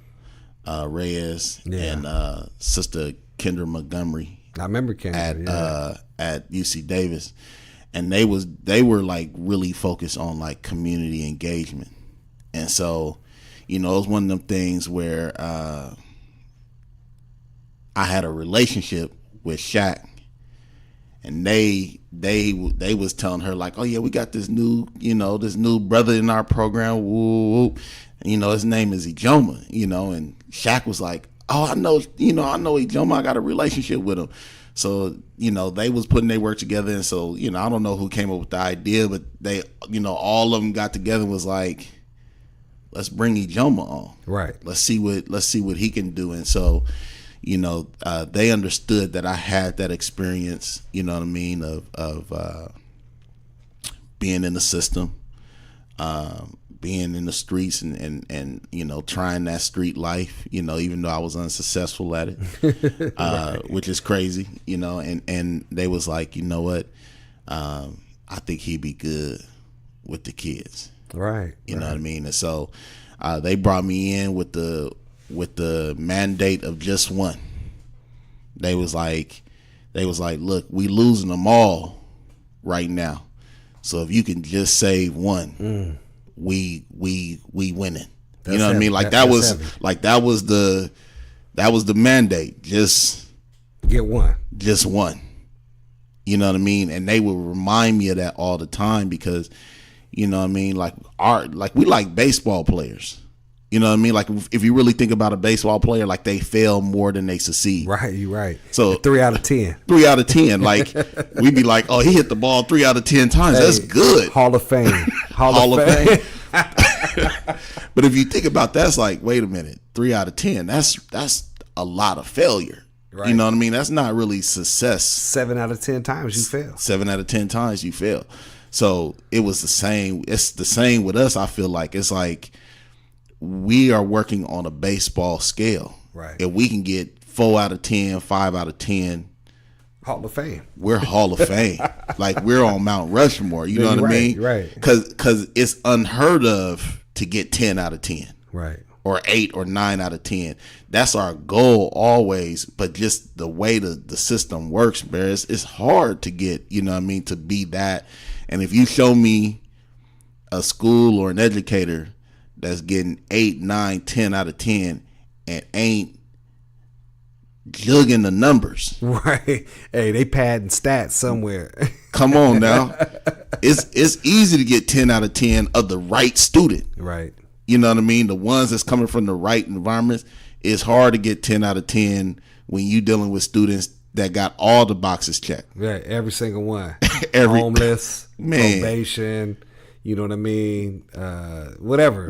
Reyes and Sister Kendra Montgomery. I remember Kendra at UC Davis, and they were like really focused on like community engagement, and so, you know, it was one of them things where I had a relationship with Shaq, and they was telling her like, oh yeah, we got this new brother in our program, woo. You know, his name is Ijoma, you know, and Shaq was like, oh, I know Ijoma, I got a relationship with him. So, you know, they was putting their work together, and so, you know, I don't know who came up with the idea, but they, you know, all of them got together and was like, let's bring Ijoma on. Right. Let's see what he can do. And so, you know, they understood that I had that experience, you know what I mean, of being in the system, being in the streets and you know, trying that street life, you know, even though I was unsuccessful at it, right. Which is crazy, you know, and they was like, you know what, I think he'd be good with the kids. Right. You know what I mean? And so they brought me in with the mandate of just one. They was like, look, we losing them all right now. So if you can just save one, we winning. You know what I mean? Like that was the mandate. Just get one. Just one. You know what I mean? And they would remind me of that all the time because, you know what I mean, like we like baseball players. You know what I mean? Like if you really think about a baseball player, like they fail more than they succeed. Right, you're right. So 3 out of 10. 3 out of 10. Like we'd be like, oh, he hit the ball 3 out of 10 times. Hey, that's good. Hall of Fame. Hall of Fame. But if you think about that, it's like, wait a minute, 3 out of 10. That's a lot of failure. Right. You know what I mean? That's not really success. 7 out of 10 times you fail. 7 out of 10 times you fail. So it was the same. It's the same with us. I feel like it's like we are working on a baseball scale. Right. If we can get 4 out of 10, 5 out of 10, Hall of Fame. We're Hall of Fame. Like we're on Mount Rushmore. You know what I mean? Right. Because it's unheard of to get 10 out of 10. Right. Or 8 or 9 out of 10. That's our goal always. But just the way the system works, man, it's hard to get, you know what I mean, to be that. And if you show me a school or an educator that's getting 8, 9, 10 out of 10 and ain't jugging the numbers. Right. Hey, they padding stats somewhere. Come on now. It's easy to get 10 out of 10 of the right student. Right. You know what I mean? The ones that's coming from the right environments. It's hard to get 10 out of 10 when you dealing with students that got all the boxes checked. Right. Every single one. Homeless, probation, you know what I mean? Whatever.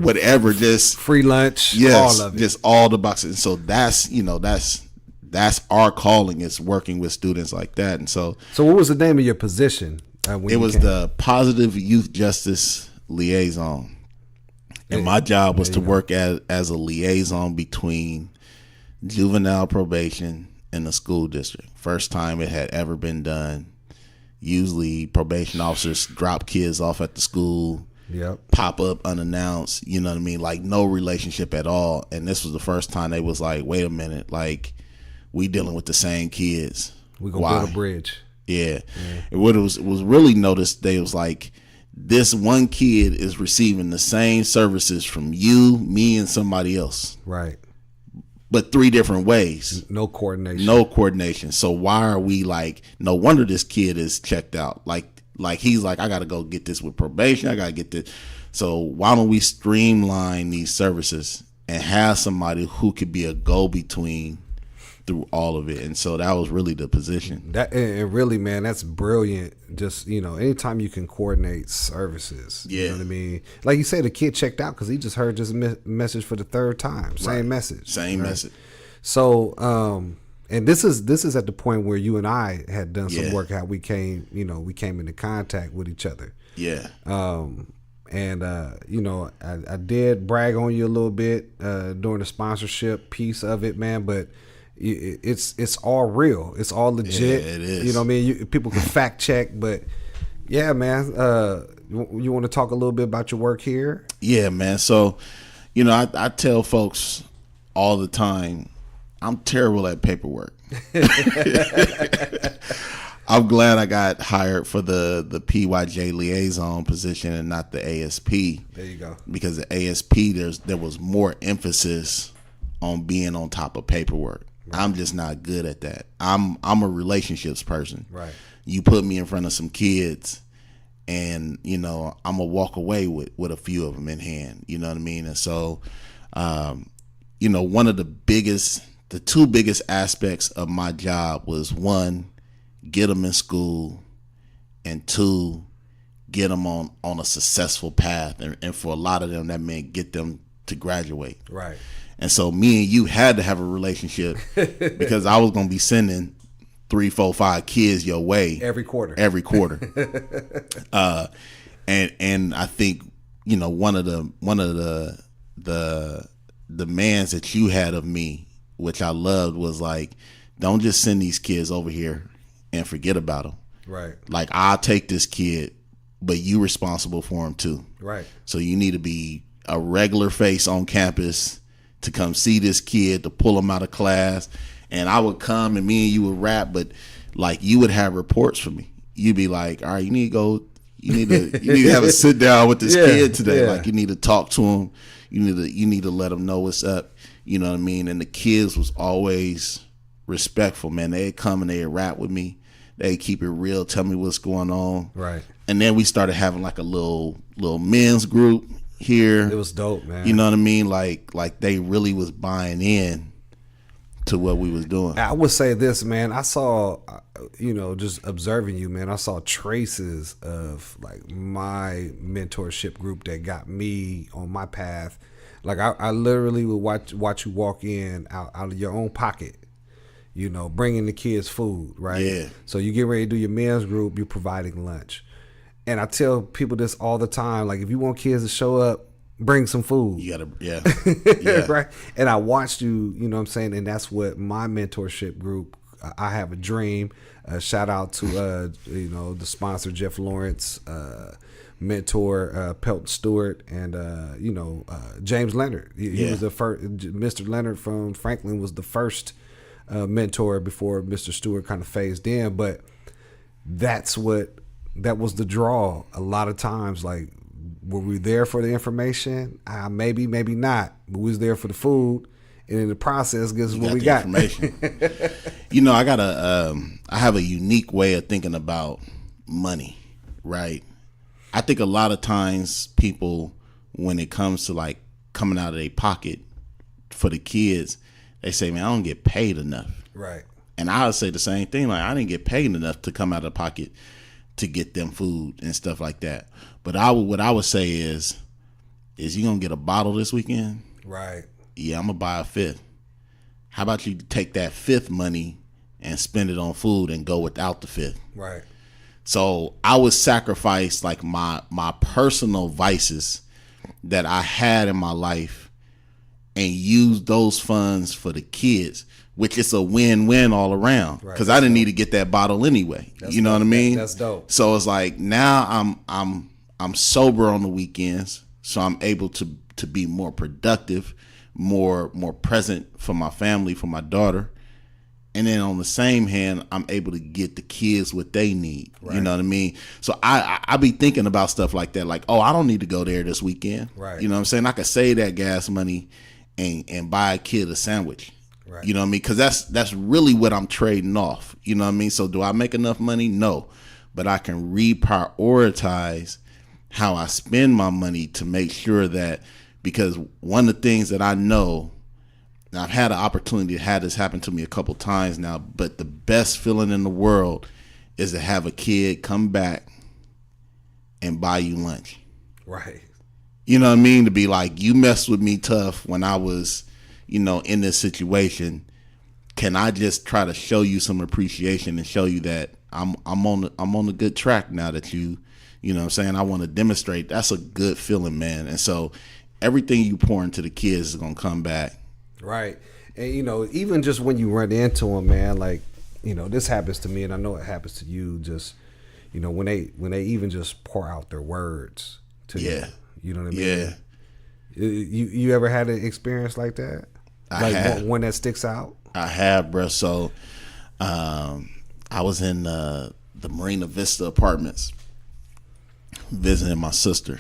Just free lunch, yes, all of it. Just all the boxes. So that's that's our calling, is working with students like that. And so what was the name of your position? It was the Positive Youth Justice Liaison. And my job was to work as a liaison between juvenile probation and the school district. First time it had ever been done. Usually probation officers drop kids off at the school, pop up unannounced, you know what I mean? Like no relationship at all. And this was the first time they was like, wait a minute, like we dealing with the same kids. We're going to build a bridge. Yeah. And what it was really noticed, they was like, this one kid is receiving the same services from you, me, and somebody else. Right. But 3 different ways. No coordination. So why are we like, no wonder this kid is checked out. Like he's like, I got to go get this with probation. I got to get this. So why don't we streamline these services and have somebody who could be a go-between through all of it? And so that was really the position. That, and really, man, that's brilliant. Just, anytime you can coordinate services, you know what I mean? Like you say, the kid checked out because he just heard this message for the 3rd time. Same message. So, and this is at the point where you and I had done some work, how we came into contact with each other. Yeah. I did brag on you a little bit during the sponsorship piece of it, man, but it's all real. It's all legit. Yeah, it is. You know what I mean? People can fact check, but yeah, man. You want to talk a little bit about your work here? Yeah, man. So, I tell folks all the time, I'm terrible at paperwork. I'm glad I got hired for the PYJ liaison position and not the ASP. There you go. Because the ASP, there was more emphasis on being on top of paperwork. Right. I'm just not good at that. I'm a relationships person. Right. You put me in front of some kids, and I'm gonna walk away with a few of them in hand. You know what I mean? And so, one of the 2 biggest aspects of my job was, 1, get them in school, and 2, get them on a successful path. And for a lot of them, that meant get them to graduate. Right. And so me and you had to have a relationship because I was going to be sending 3, 4, 5 kids your way every quarter. And I think, one of the demands that you had of me, which I loved, was like, don't just send these kids over here and forget about them. Right. Like, I'll take this kid, but you responsible for him too. Right. So you need to be a regular face on campus to come see this kid, to pull him out of class. And I would come and me and you would rap, but like you would have reports for me. You'd be like, all right, you need to have a sit down with this kid today. Yeah. Like you need to talk to him. You need to let him know what's up. You know what I mean? And the kids was always respectful, man. They'd come and they'd rap with me. They'd keep it real, tell me what's going on. Right. And then we started having like a little men's group here. It was dope, man. You know what I mean? Like they really was buying in to what we was doing. I would say this, man. I saw, just observing you, man, I saw traces of like my mentorship group that got me on my path. Like I literally would watch you walk in out of your own pocket, bringing the kids food, right? Yeah. So you get ready to do your men's group, you're providing lunch. And I tell people this all the time, like if you want kids to show up, bring some food. You gotta, yeah. Right. And I watched you, you know what I'm saying? And that's what my mentorship group, I Have a Dream. Shout out to, the sponsor, Jeff Lawrence, mentor, Pelton Stewart, and, James Leonard. He was the first, Mr. Leonard from Franklin was the first mentor before Mr. Stewart kind of phased in. But that was the draw. A lot of times, like, were we there for the information? Maybe not. But we was there for the food, and in the process, guess what we got? Information. I have a unique way of thinking about money, right? I think a lot of times people, when it comes to like coming out of their pocket for the kids, they say, "Man, I don't get paid enough." Right. And I would say the same thing. Like, I didn't get paid enough to come out of pocket to get them food and stuff like that. But what I would say is you gonna get a bottle this weekend? Right. Yeah, I'm gonna buy a 5th. how about you take that fifth money and spend it on food and go without the fifth? Right. So I would sacrifice like my personal vices that I had in my life and use those funds for the kids, which is a win-win all around. Because I didn't need to get that bottle anyway. You know what I mean? That's dope. So it's like now I'm sober on the weekends, so I'm able to be more productive, more present for my family, for my daughter. And then on the same hand, I'm able to get the kids what they need. Right. You know what I mean? So I be thinking about stuff like that. Like, oh, I don't need to go there this weekend. Right. You know what I'm saying? I could save that gas money and buy a kid a sandwich. Right. You know what I mean? Because that's really what I'm trading off. You know what I mean? So do I make enough money? No. But I can reprioritize how I spend my money to make sure that, because one of the things that I know, and I've had an opportunity to have this happen to me a couple times now, but the best feeling in the world is to have a kid come back and buy you lunch. Right. You know what I mean? To be like, you messed with me tough when I was, in this situation. Can I just try to show you some appreciation and show you that I'm on a good track now that you know what I'm saying? I want to demonstrate. That's a good feeling, man. And so everything you pour into the kids is going to come back. Right. And, even just when you run into them, man, like, this happens to me and I know it happens to you, just, when they even just pour out their words to you. You know what I mean? Yeah. You ever had an experience like that? I have. One that sticks out? I have, bro. So I was in the Marina Vista Apartments visiting my sister,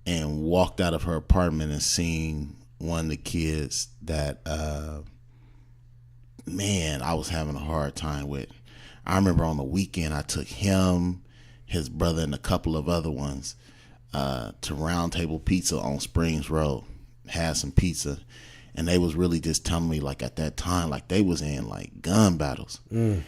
and walked out of her apartment and seen one of the kids that, I was having a hard time with. I remember on the weekend I took him, his brother, and a couple of other ones to Round Table Pizza on Springs Road. Had some pizza, and they was really just telling me, like, at that time, like, they was in like gun battles. And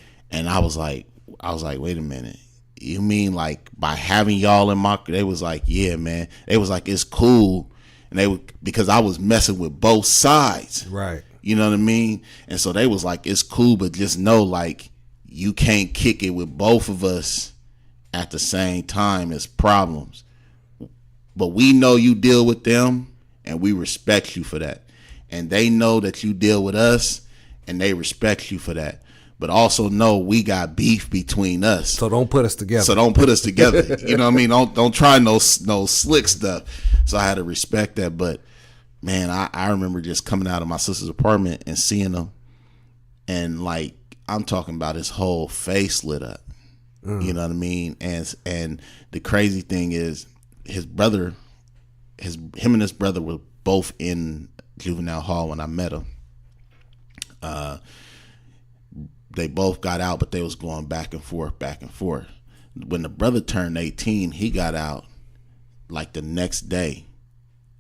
I was like, wait a minute. You mean like by having y'all in my? They was like, yeah, man. They was like, it's cool, and because I was messing with both sides, right? You know what I mean? And so they was like, it's cool, but just know, like, you can't kick it with both of us at the same time. It's problems, but we know you deal with them, and we respect you for that, and they know that you deal with us, and they respect you for that. But also know we got beef between us. So don't put us together. You know what I mean? Don't try no slick stuff. So I had to respect that. But man, I remember just coming out of my sister's apartment and seeing him, and like, I'm talking about his whole face lit up. You know what I mean? And the crazy thing is, him and his brother were both in juvenile hall when I met him. They both got out, but they was going back and forth. When the brother turned 18, he got out like the next day,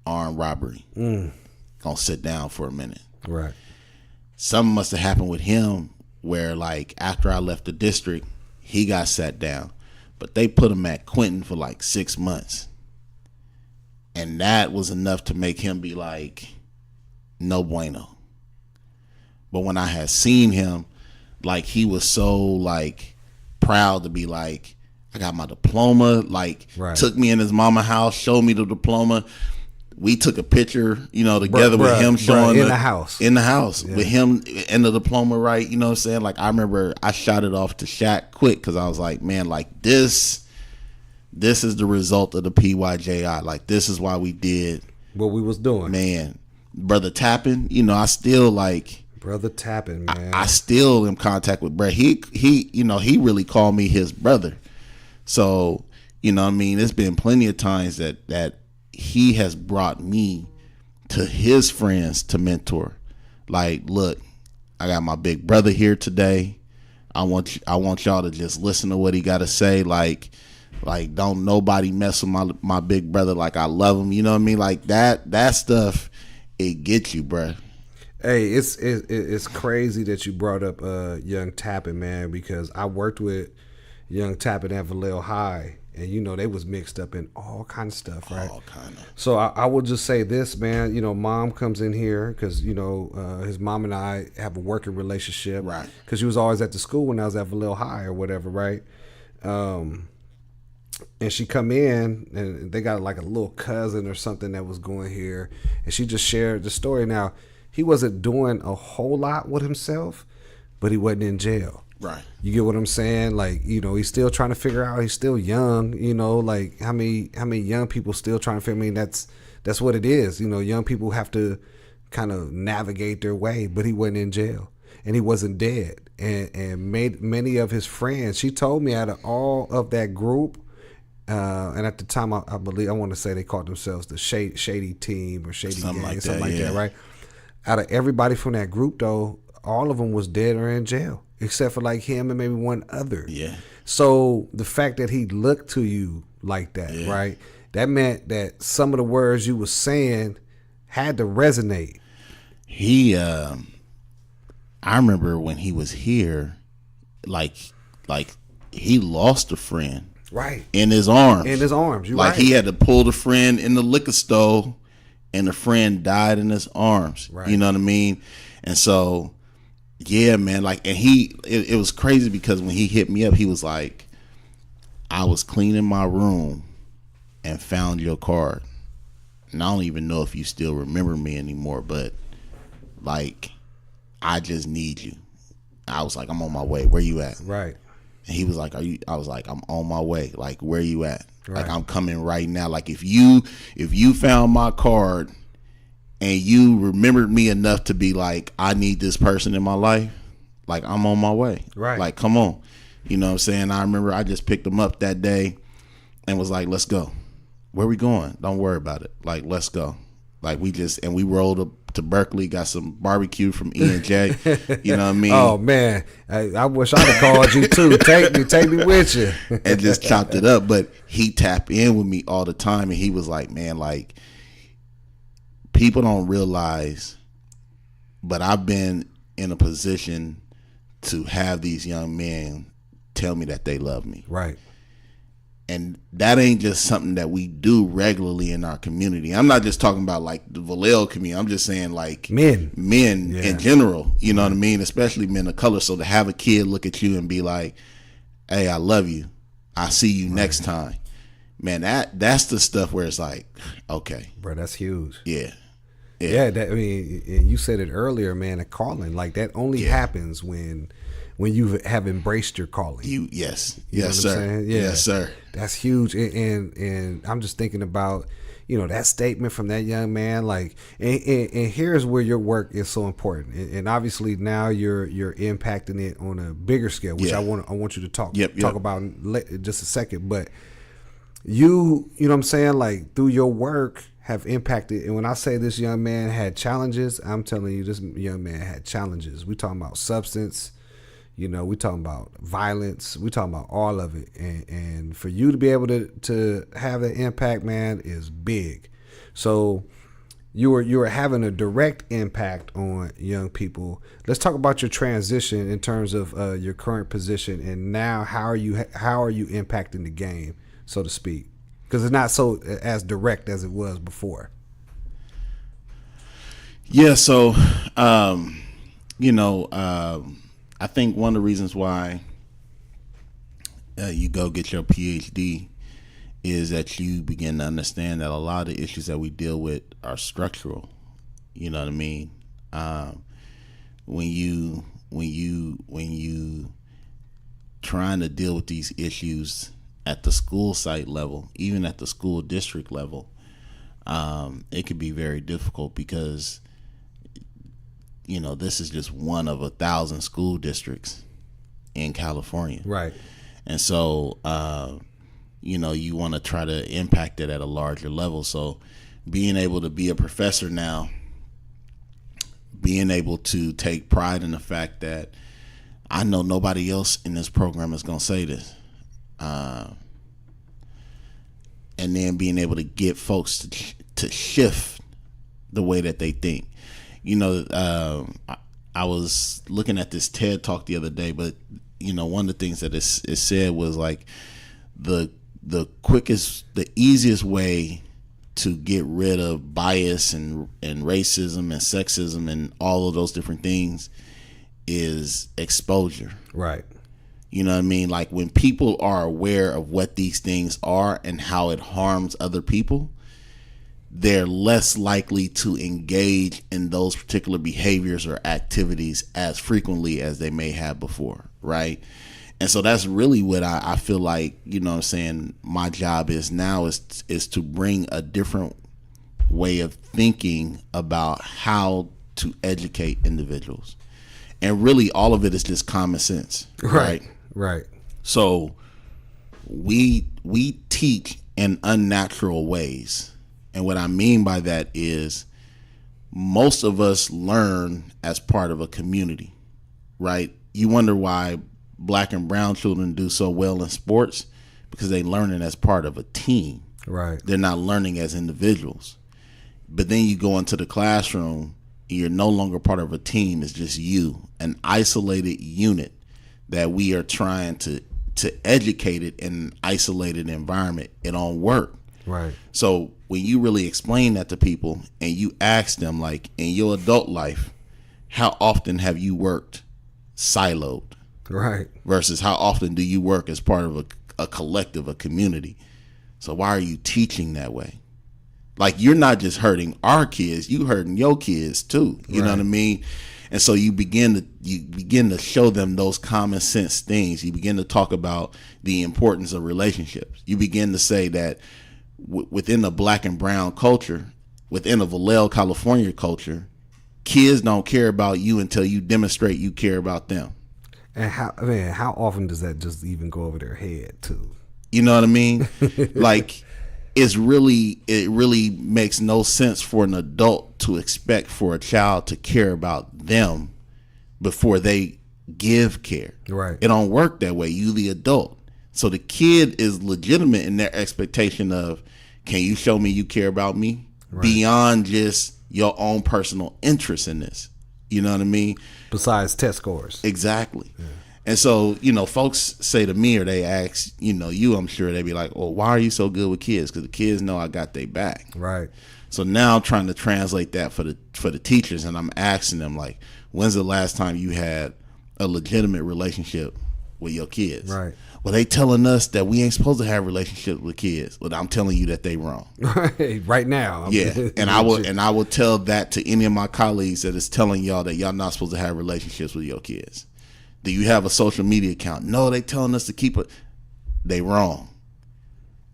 armed robbery. Gonna sit down for a minute. Right. Something must have happened with him where, like, after I left the district, he got sat down, but they put him at Quentin for like 6 months. And that was enough to make him be like, no bueno. But when I had seen him, like, he was so like proud to be like, I got my diploma, like, right. Took me in his mama house, showed me the diploma. We took a picture, together with him showing in the house yeah. With him and the diploma, right? You know what I'm saying? Like, I remember I shot it off to Shaq quick, because I was like, man, like, this is the result of the PYJI. Like, this is why we did what we was doing. Man, Brother Tappin, I still like Brother Tappin, man. I still in contact with Brett. He really called me his brother. So, I mean, there's been plenty of times that he has brought me to his friends to mentor. Like, look, I got my big brother here today. I want y'all to just listen to what he got to say. Like, don't nobody mess with my big brother. Like, I love him. You know what I mean? Like, that stuff, it gets you, bruh. Hey, it's crazy that you brought up young Tappin, man, because I worked with young Tappin at Vallejo High, and they was mixed up in all kind of stuff, right? All kind of. So I will just say this, man. Mom comes in here because his mom and I have a working relationship, Right? Because she was always at the school when I was at Vallejo High or whatever, right? And she come in and they got like a little cousin or something that was going here, and she just shared the story. Now, he wasn't doing a whole lot with himself, but he wasn't in jail. Right. You get what I'm saying? Like, he's still trying to figure out. He's still young, like how many young people still trying to figure. I mean, that's what it is. Young people have to kind of navigate their way, but he wasn't in jail and he wasn't dead. And made many of his friends. She told me out of all of that group, and at the time, I believe, I want to say they called themselves the Shady Team or Shady Something Gang, like something that, like yeah. that, right? Out of everybody from that group, though, all of them was dead or in jail, except for like him and maybe one other. Yeah. So the fact that he looked to you like that, Yeah. right? That meant that some of the words you was saying had to resonate. He, I remember when he was here, like he lost a friend. Right. In his arms. You like right. he had to pull the friend in the liquor store, and the friend died in his arms. Right. You know what I mean? And so, yeah, man. Like, and it was crazy because when he hit me up, he was like, "I was cleaning my room and found your card, and I don't even know if you still remember me anymore, but like, I just need you." I was like, "I'm on my way. Where you at?" Right. And he was like, "Are you?" I was like, "I'm on my way. Like, where you at?" Right. Like, I'm coming right now. Like, if you found my card and you remembered me enough to be like, I need this person in my life, like, I'm on my way. Right. Like, come on. You know what I'm saying? I remember I just picked him up that day and was like, let's go. Where we going? Don't worry about it. Like, let's go. Like, we rolled up to Berkeley, got some barbecue from E&J. You know what I mean? Oh man, I wish I'd have called you too. Take me with you. And just chopped it up. But he tapped in with me all the time, and he was like, man, like, people don't realize, but I've been in a position to have these young men tell me that they love me. Right. And that ain't just something that we do regularly in our community. I'm not just talking about like the Vallejo community. I'm just saying like men Yeah. in general. You know what I mean? Especially men of color. So to have a kid look at you and be like, "Hey, I love you. I'll see you next time." Man, that's the stuff where it's like, okay, Bro, that's huge. yeah. That, I mean, you said it earlier, man. A calling like that only happens when you have embraced your calling. Yes, You know what I'm sir. saying? Yeah. Yes, sir. That's huge. And I'm just thinking about, that statement from that young man. Like, and here's where your work is so important. And obviously now you're impacting it on a bigger scale, which I want you to talk about in just a second. But you know what I'm saying? Like, through your work have impacted. And when I say this young man had challenges, I'm telling you, this young man had challenges. We talking about substance. We talking about violence. We talking about all of it. And for you to be able to have that impact, man, is big. So you were having a direct impact on young people. Let's talk about your transition in terms of your current position, and now how are you impacting the game, so to speak? Because it's not so as direct as it was before. Yeah. So, I think one of the reasons why you go get your PhD is that you begin to understand that a lot of the issues that we deal with are structural. You know what I mean? When you trying to deal with these issues at the school site level, even at the school district level, it could be very difficult because this is just one of 1,000 school districts in California. Right. And so, you want to try to impact it at a larger level. So being able to be a professor now, being able to take pride in the fact that I know nobody else in this program is going to say this. And then being able to get folks to shift the way that they think. I was looking at this TED talk the other day, but one of the things that it said was like the the easiest way to get rid of bias and racism and sexism and all of those different things is exposure. Right. You know what I mean? Like when people are aware of what these things are and how it harms other people, they're less likely to engage in those particular behaviors or activities as frequently as they may have before, right? And so that's really what I feel like, you know what I'm saying, my job is now is to bring a different way of thinking about how to educate individuals. And really all of it is just common sense, right? Right. So we teach in unnatural ways. And what I mean by that is most of us learn as part of a community, right? You wonder why black and brown children do so well in sports, because they learning as part of a team. Right. They're not learning as individuals. But then you go into the classroom and you're no longer part of a team. It's just you, an isolated unit that we are trying to educate it in an isolated environment. It don't work. Right. So when you really explain that to people and you ask them, like, in your adult life, how often have you worked siloed? Right. Versus how often do you work as part of a collective, a community? So why are you teaching that way? Like, you're not just hurting our kids, you hurting your kids too. You know what I mean? And so you begin to show them those common sense things. You begin to talk about the importance of relationships. You begin to say that within the black and brown culture, within a Vallejo, California culture, kids don't care about you until you demonstrate you care about them. And how often does that just even go over their head too? You know what I mean? Like, it really makes no sense for an adult to expect for a child to care about them before they give care. Right. It don't work that way. You the adult. So the kid is legitimate in their expectation of, can you show me you care about me? Right. Beyond just your own personal interest in this. You know what I mean? Besides test scores. Exactly. Yeah. And so, you know, folks say to me, or they ask, you know, I'm sure they be like, well, why are you so good with kids? Because the kids know I got their back. Right. So now I'm trying to translate that for the teachers, and I'm asking them, like, when's the last time you had a legitimate relationship with your kids? Right. Well, they telling us that we ain't supposed to have relationships with kids. Well, I'm telling you that they wrong. Right now. Yeah. And I will tell that to any of my colleagues that is telling y'all that y'all not supposed to have relationships with your kids. Do you have a social media account? No, they telling us to keep it. They wrong.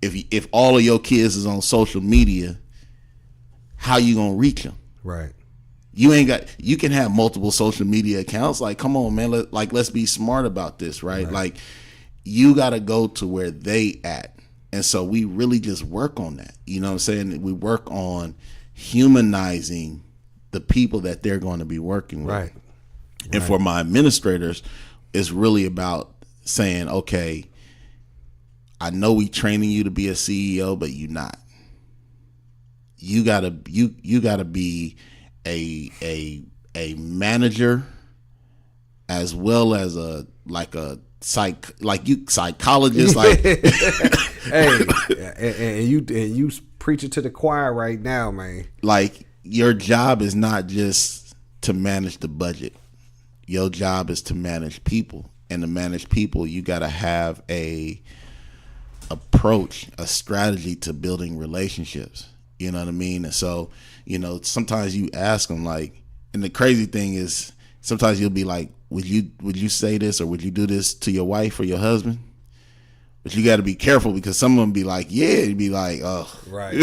If all of your kids is on social media, how you gonna reach them? Right. You can have multiple social media accounts. Like, come on, man. Let's be smart about this, right? Like, you got to go to where they at. And so we really just work on that. You know what I'm saying? We work on humanizing the people that they're going to be working with. Right. And for my administrators, it's really about saying, okay, I know we training you to be a CEO, but you're not. You gotta be a manager as well as a psychologist, like hey, and you preaching to the choir right now, man. Like, your job is not just to manage the budget. Your job is to manage people, and to manage people, you got to have a approach, a strategy to building relationships. You know what I mean? And so, you know, sometimes you ask them, like, and the crazy thing is, sometimes you'll be like, would you say this, or would you do this to your wife or your husband? But you got to be careful, because some of them be like, yeah, you'd be like, oh, right.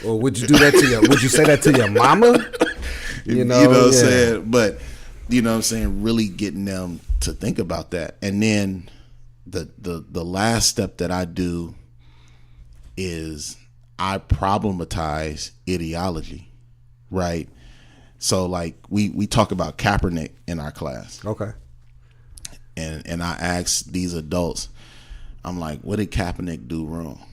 Or would you do that would you say that to your mama? You know what I'm saying? But, you know what I'm saying, really getting them to think about that. And then the last step that I do is I problematize ideology, right? So, like, we talk about Kaepernick in our class. Okay. And I ask these adults, I'm like, what did Kaepernick do wrong?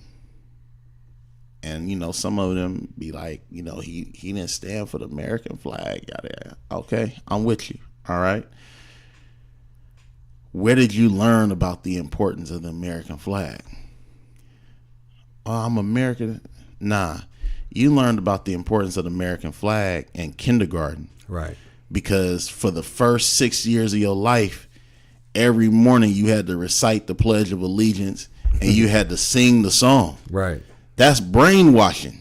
And, you know, some of them be like, you know, he didn't stand for the American flag, yada, yada. Okay, I'm with you. All right. Where did you learn about the importance of the American flag? oh, I'm American. Nah, you learned about the importance of the American flag in kindergarten. Right. Because for the first 6 years of your life, every morning you had to recite the Pledge of Allegiance and you had to sing the song. Right. That's brainwashing.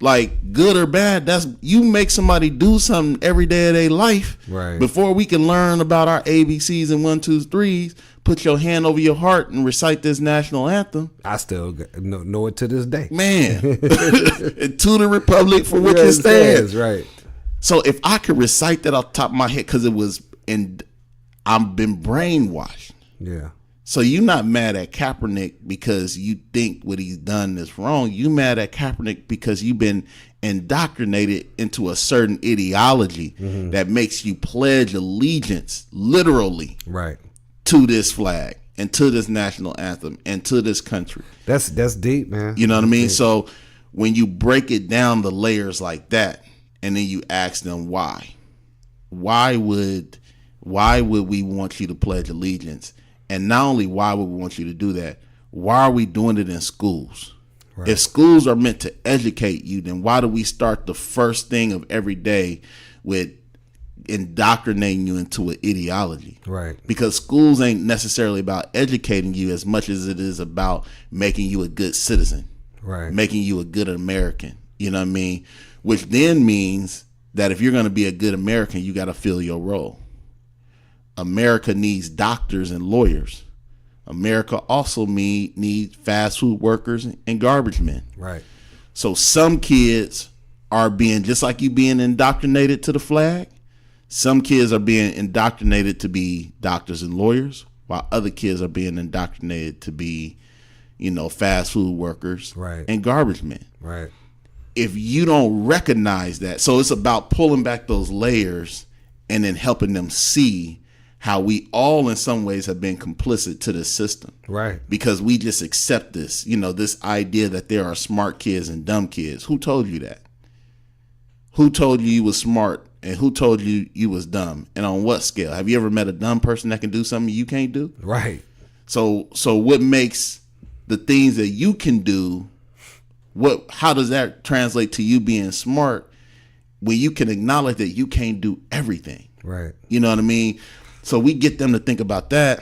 Like, good or bad, that's you make somebody do something every day of their life. Right. Before we can learn about our ABCs and 1, 2, 3s, put your hand over your heart and recite this national anthem. I still know it to this day. Man, to the republic for which it stands. Right. So if I could recite that off the top of my head, because I've been brainwashed. Yeah. So you're not mad at Kaepernick because you think what he's done is wrong. You mad at Kaepernick because you've been indoctrinated into a certain ideology that makes you pledge allegiance, literally, right, to this flag and to this national anthem and to this country. That's deep, man. You know what I mean? Deep. So when you break it down the layers like that, and then you ask them why would we want you to pledge allegiance? And not only why would we want you to do that, why are we doing it in schools? Right. If schools are meant to educate you, then why do we start the first thing of every day with indoctrinating you into an ideology? Right. Because schools ain't necessarily about educating you as much as it is about making you a good citizen. Right. Making you a good American. You know what I mean? Which then means that if you're going to be a good American, you got to fill your role. America needs doctors and lawyers. America also needs fast food workers and garbage men. Right. So some kids are being, just like you being indoctrinated to the flag, some kids are being indoctrinated to be doctors and lawyers, while other kids are being indoctrinated to be, fast food workers and garbage men. Right. If you don't recognize that, so it's about pulling back those layers and then helping them see how we all in some ways have been complicit to this system. Right. Because we just accept this, this idea that there are smart kids and dumb kids. Who told you that? Who told you was smart and who told you you was dumb? And on what scale? Have you ever met a dumb person that can do something you can't do? Right. So what makes the things that you can do, how does that translate to you being smart when you can acknowledge that you can't do everything? Right. You know what I mean? So we get them to think about that.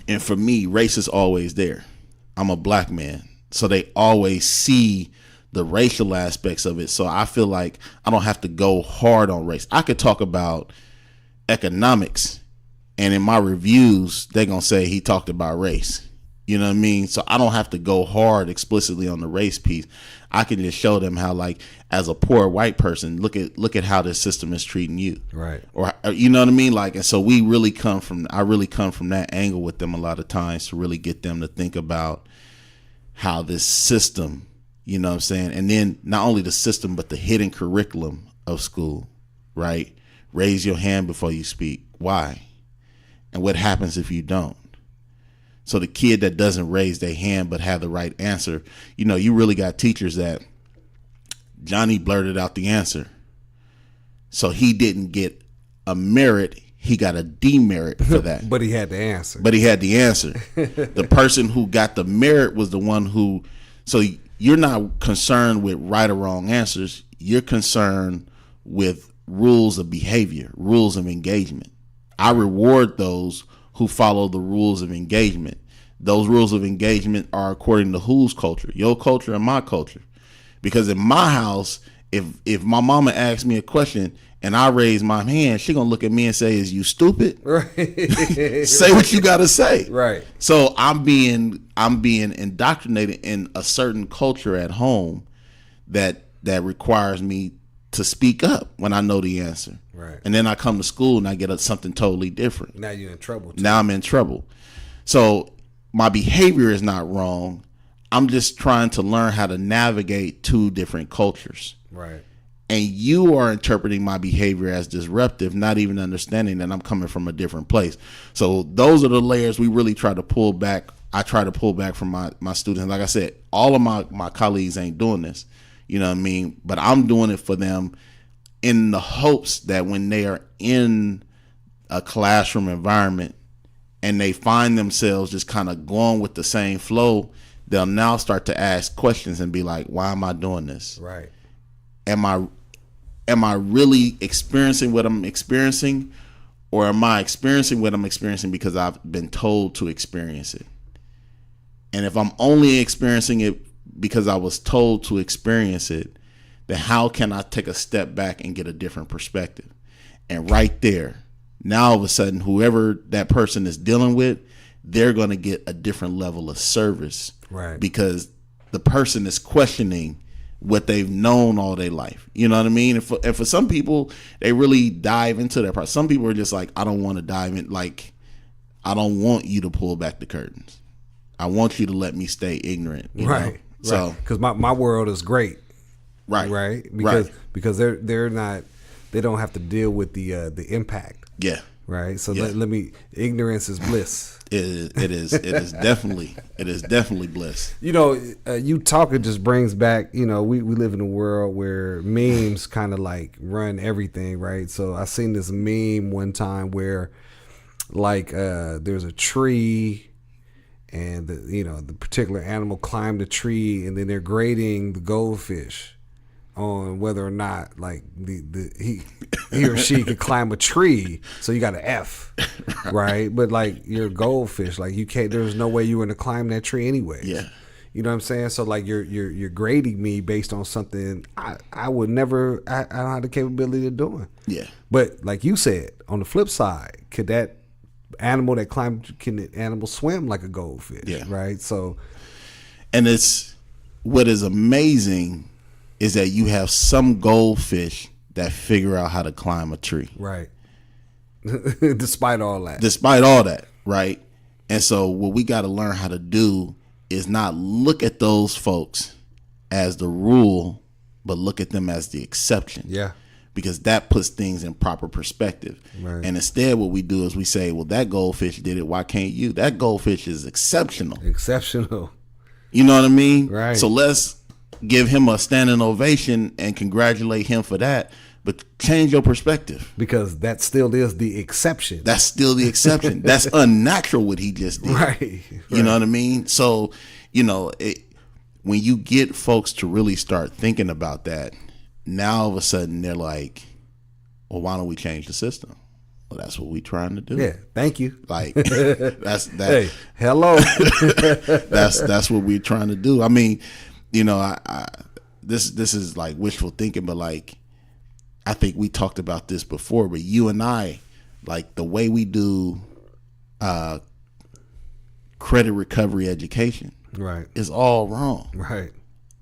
And for me, race is always there. I'm a black man. So they always see the racial aspects of it. So I feel like I don't have to go hard on race. I could talk about economics, and in my reviews, they're going to say he talked about race. You know what I mean? So I don't have to go hard explicitly on the race piece. I can just show them how, like, as a poor white person, look at how this system is treating you. Right. Or you know what I mean? Like, and so I really come from that angle with them a lot of times to really get them to think about how this system, you know what I'm saying? And then not only the system, but the hidden curriculum of school, right? Raise your hand before you speak. Why? And what happens if you don't? So the kid that doesn't raise their hand but have the right answer, you really got teachers that Johnny blurted out the answer. So he didn't get a merit, he got a demerit for that. But he had the answer. The person who got the merit was the one who, so you're not concerned with right or wrong answers. You're concerned with rules of behavior, rules of engagement. I reward those who follow the rules of engagement. Those rules of engagement are according to whose culture? Your culture and my culture. Because in my house, if my mama asks me a question and I raise my hand, she gonna look at me and say, "Is you stupid?" Right. Say what you gotta say. Right. So I'm being indoctrinated in a certain culture at home that requires me to speak up when I know the answer. Right. And then I come to school and I get something totally different. Now you're in trouble too. Now I'm in trouble. So my behavior is not wrong. I'm just trying to learn how to navigate two different cultures. Right. And you are interpreting my behavior as disruptive, not even understanding that I'm coming from a different place. So those are the layers we really try to pull back. I try to pull back from my students. Like I said, all of my colleagues ain't doing this. You know what I mean? But I'm doing it for them in the hopes that when they are in a classroom environment and they find themselves just kind of going with the same flow, they'll now start to ask questions and be like, why am I doing this? Right. Am I really experiencing what I'm experiencing, or am I experiencing what I'm experiencing because I've been told to experience it? And if I'm only experiencing it because I was told to experience it, then how can I take a step back and get a different perspective? And right there, now all of a sudden, whoever that person is dealing with, they're going to get a different level of service. Right. Because the person is questioning what they've known all their life. You know what I mean? And for some people, they really dive into that part. Some people are just like, I don't want to dive in. Like, I don't want you to pull back the curtains. I want you to let me stay ignorant. Right. Know? So, because my world is great. Right. Right. Right. Because they're not, they don't have to deal with the impact. Yeah. Right. So Yeah. let me, ignorance is bliss. It is definitely bliss. You know, you talking just brings back, you know, we live in a world where memes kind of like run everything, right? So I seen this meme one time where like there's a tree and the particular animal climbed the tree, and then they're grading the goldfish on whether or not like he or she could climb a tree. So you got an F, right? But like you're a goldfish, like you can't. There's no way you were gonna climb that tree anyway. Yeah, you know what I'm saying. So like you're grading me based on something I would never. I don't have the capability of doing. Yeah, but like you said, on the flip side, could that animal that climbed, can the animal swim like a goldfish? Yeah, right. So, and it's what is amazing is that you have some goldfish that figure out how to climb a tree. Right. Despite all that, right? And so what we got to learn how to do is not look at those folks as the rule, but look at them as the exception. Yeah. Because that puts things in proper perspective. Right. And instead what we do is we say, well, that goldfish did it, why can't you? That goldfish is exceptional. You know what I mean? Right. So let's give him a standing ovation and congratulate him for that, but change your perspective. Because that still is the exception. That's still the exception. That's unnatural what he just did. Right. You know what I mean? So, when you get folks to really start thinking about that, now all of a sudden they're like, well, why don't we change the system? Well, that's what we're trying to do. Yeah, thank you. Like that's that. Hey, hello. That's what we're trying to do. I mean, this is like wishful thinking, but like I think we talked about this before. But you and I, like the way we do credit recovery education, right, is all wrong. Right.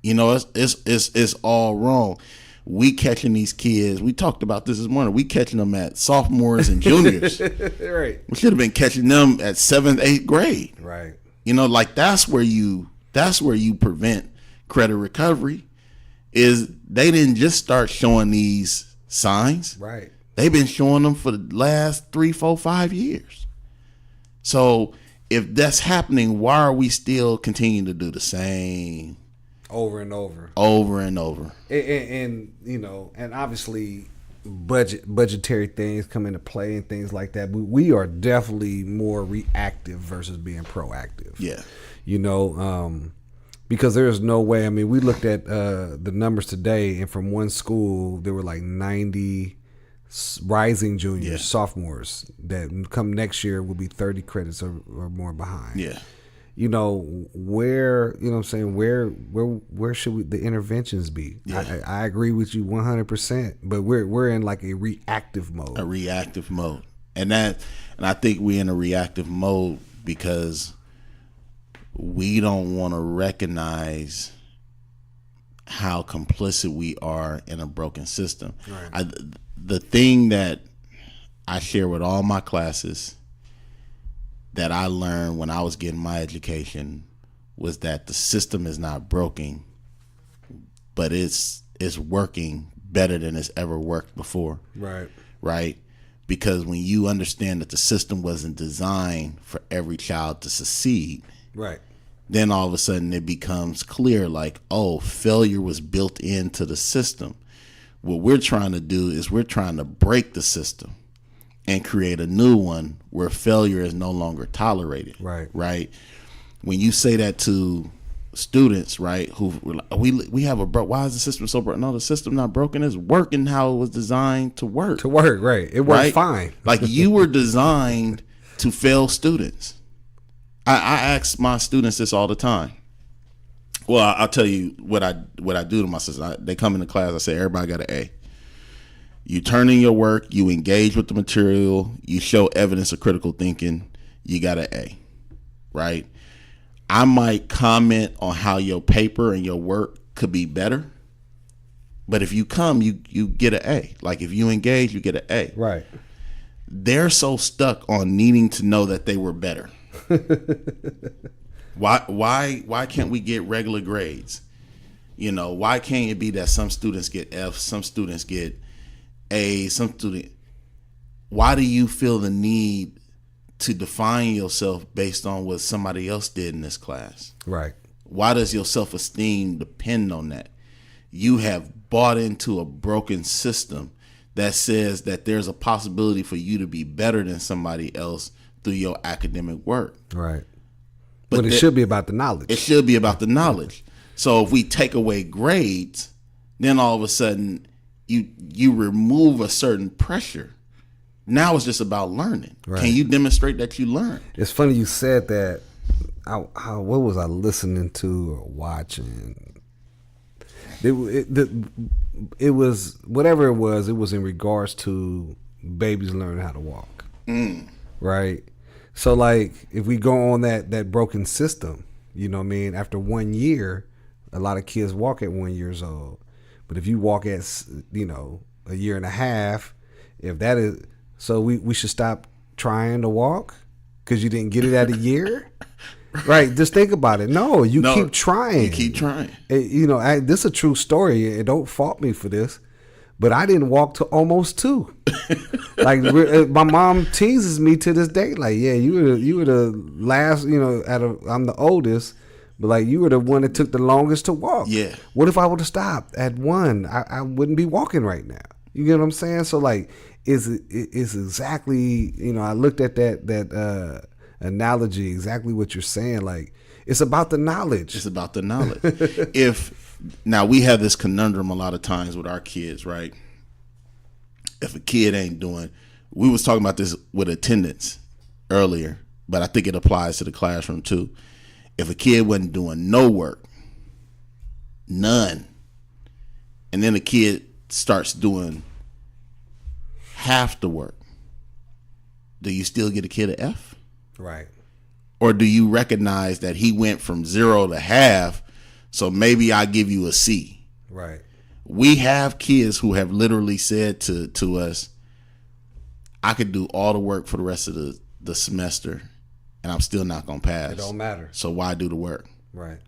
It's all wrong. We catching these kids. We talked about this morning. We catching them at sophomores and juniors. Right. We should have been catching them at 7th, 8th grade. Right. Like that's where you prevent credit recovery. Is they didn't just start showing these signs. Right. They've been showing them for the last 3, 4, 5 years. So if that's happening, why are we still continuing to do the same? Over and over. And obviously budgetary things come into play and things like that. But we are definitely more reactive versus being proactive. Yeah. Because there's no way. I mean, we looked at the numbers today, and from one school, there were like 90 rising juniors, sophomores, that come next year will be 30 credits or more behind. Yeah. Where should the interventions be? Yeah. I agree with you 100%, but we're in like a reactive mode. And I think we're in a reactive mode because we don't want to recognize how complicit we are in a broken system. Right. The thing that I share with all my classes that I learned when I was getting my education was that the system is not broken, but it's working better than it's ever worked before. Right. Right? Because when you understand that the system wasn't designed for every child to succeed, right, then all of a sudden it becomes clear like, oh, failure was built into the system. What we're trying to do is we're trying to break the system and create a new one where failure is no longer tolerated. Right. Right. When you say that to students, right, who were like, we have a why is the system so broken? No, the system not broken. It's working how it was designed to work. To work, right? It worked fine. Like you were designed to fail students. I ask my students this all the time. Well, I'll tell you what I do to my sisters. They come into class. I say everybody got an A. You turn in your work. You engage with the material. You show evidence of critical thinking. You got an A, right? I might comment on how your paper and your work could be better, but if you come, you get an A. Like if you engage, you get an A. Right. They're so stuck on needing to know that they were better. Why can't we get regular grades? You know, why can't it be that some students get F, some students get A, why do you feel the need to define yourself based on what somebody else did in this class? Right. Why does your self-esteem depend on that? You have bought into a broken system that says that there's a possibility for you to be better than somebody else through your academic work. Right. But it should be about the knowledge. It should be about the knowledge. So if we take away grades, then all of a sudden you remove a certain pressure. Now it's just about learning. Right. Can you demonstrate that you learn? It's funny you said that. What was I listening to or watching? It was whatever it was. It was in regards to babies learning how to walk. Right. So like if we go on that broken system, you know what I mean? After 1 year, a lot of kids walk at 1 year old. But if you walk at, you know, a year and a half, if that is, so we should stop trying to walk because you didn't get it at a year? Right. Just think about it. No, keep trying. You keep trying. You know, this is a true story. And don't fault me for this. But I didn't walk till almost 2. Like my mom teases me to this day. Like, yeah, you were the last. You know, I'm the oldest, but like you were the one that took the longest to walk. Yeah. What if I would have stopped at 1? I wouldn't be walking right now. You get what I'm saying? So like, it's exactly. You know, I looked at that analogy, exactly what you're saying. Like, it's about the knowledge. It's about the knowledge. Now we have this conundrum a lot of times with our kids, right? If a kid ain't doing, we was talking about this with attendance earlier, but I think it applies to the classroom too. If a kid wasn't doing no work, none, and then a kid starts doing half the work, do you still get a kid an F? Right. Or do you recognize that he went from 0 to half, so maybe I give you a C? Right. We have kids who have literally said to us, I could do all the work for the rest of the semester and I'm still not going to pass. It don't matter. So why do the work? Right.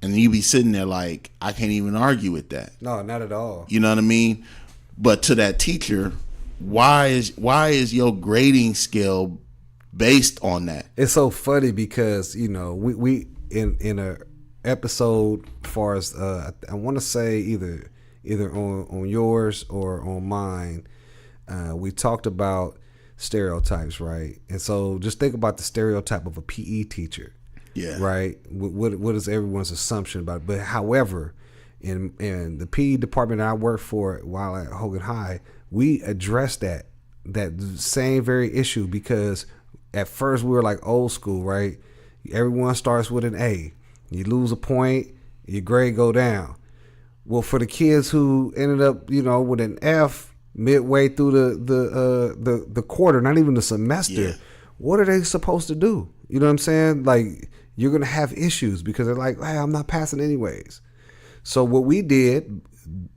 And you be sitting there like, I can't even argue with that. No, not at all. You know what I mean? But to that teacher, why is your grading scale based on that? It's so funny because, you know, we in a episode as far as I want to say either on yours or on mine, we talked about stereotypes, right? And so just think about the stereotype of a PE teacher. Yeah. Right. What is everyone's assumption about it? But however, in the PE department I worked for while at Hogan High, we addressed that same very issue because at first we were like old school, right? Everyone starts with an A. You lose a point, your grade go down. Well, for the kids who ended up, you know, with an F midway through the quarter, not even the semester, what are they supposed to do? You know what I'm saying? Like, you're gonna have issues because they're like, hey, I'm not passing anyways. So what we did,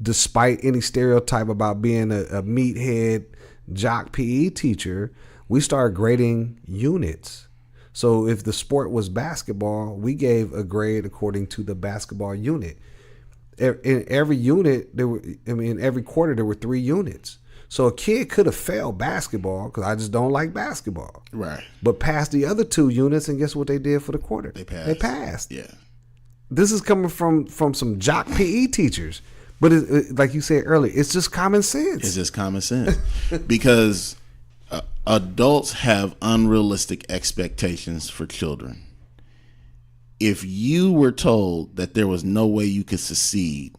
despite any stereotype about being a meathead jock PE teacher, we started grading units. So if the sport was basketball, we gave a grade according to the basketball unit. In every unit, in every quarter, there were 3 units. So a kid could have failed basketball because I just don't like basketball. Right. But passed the other 2 units, and guess what they did for the quarter? They passed. Yeah. This is coming from some jock PE teachers. But like you said earlier, it's just common sense. It's just common sense. Because adults have unrealistic expectations for children. if you were told that there was no way you could succeed,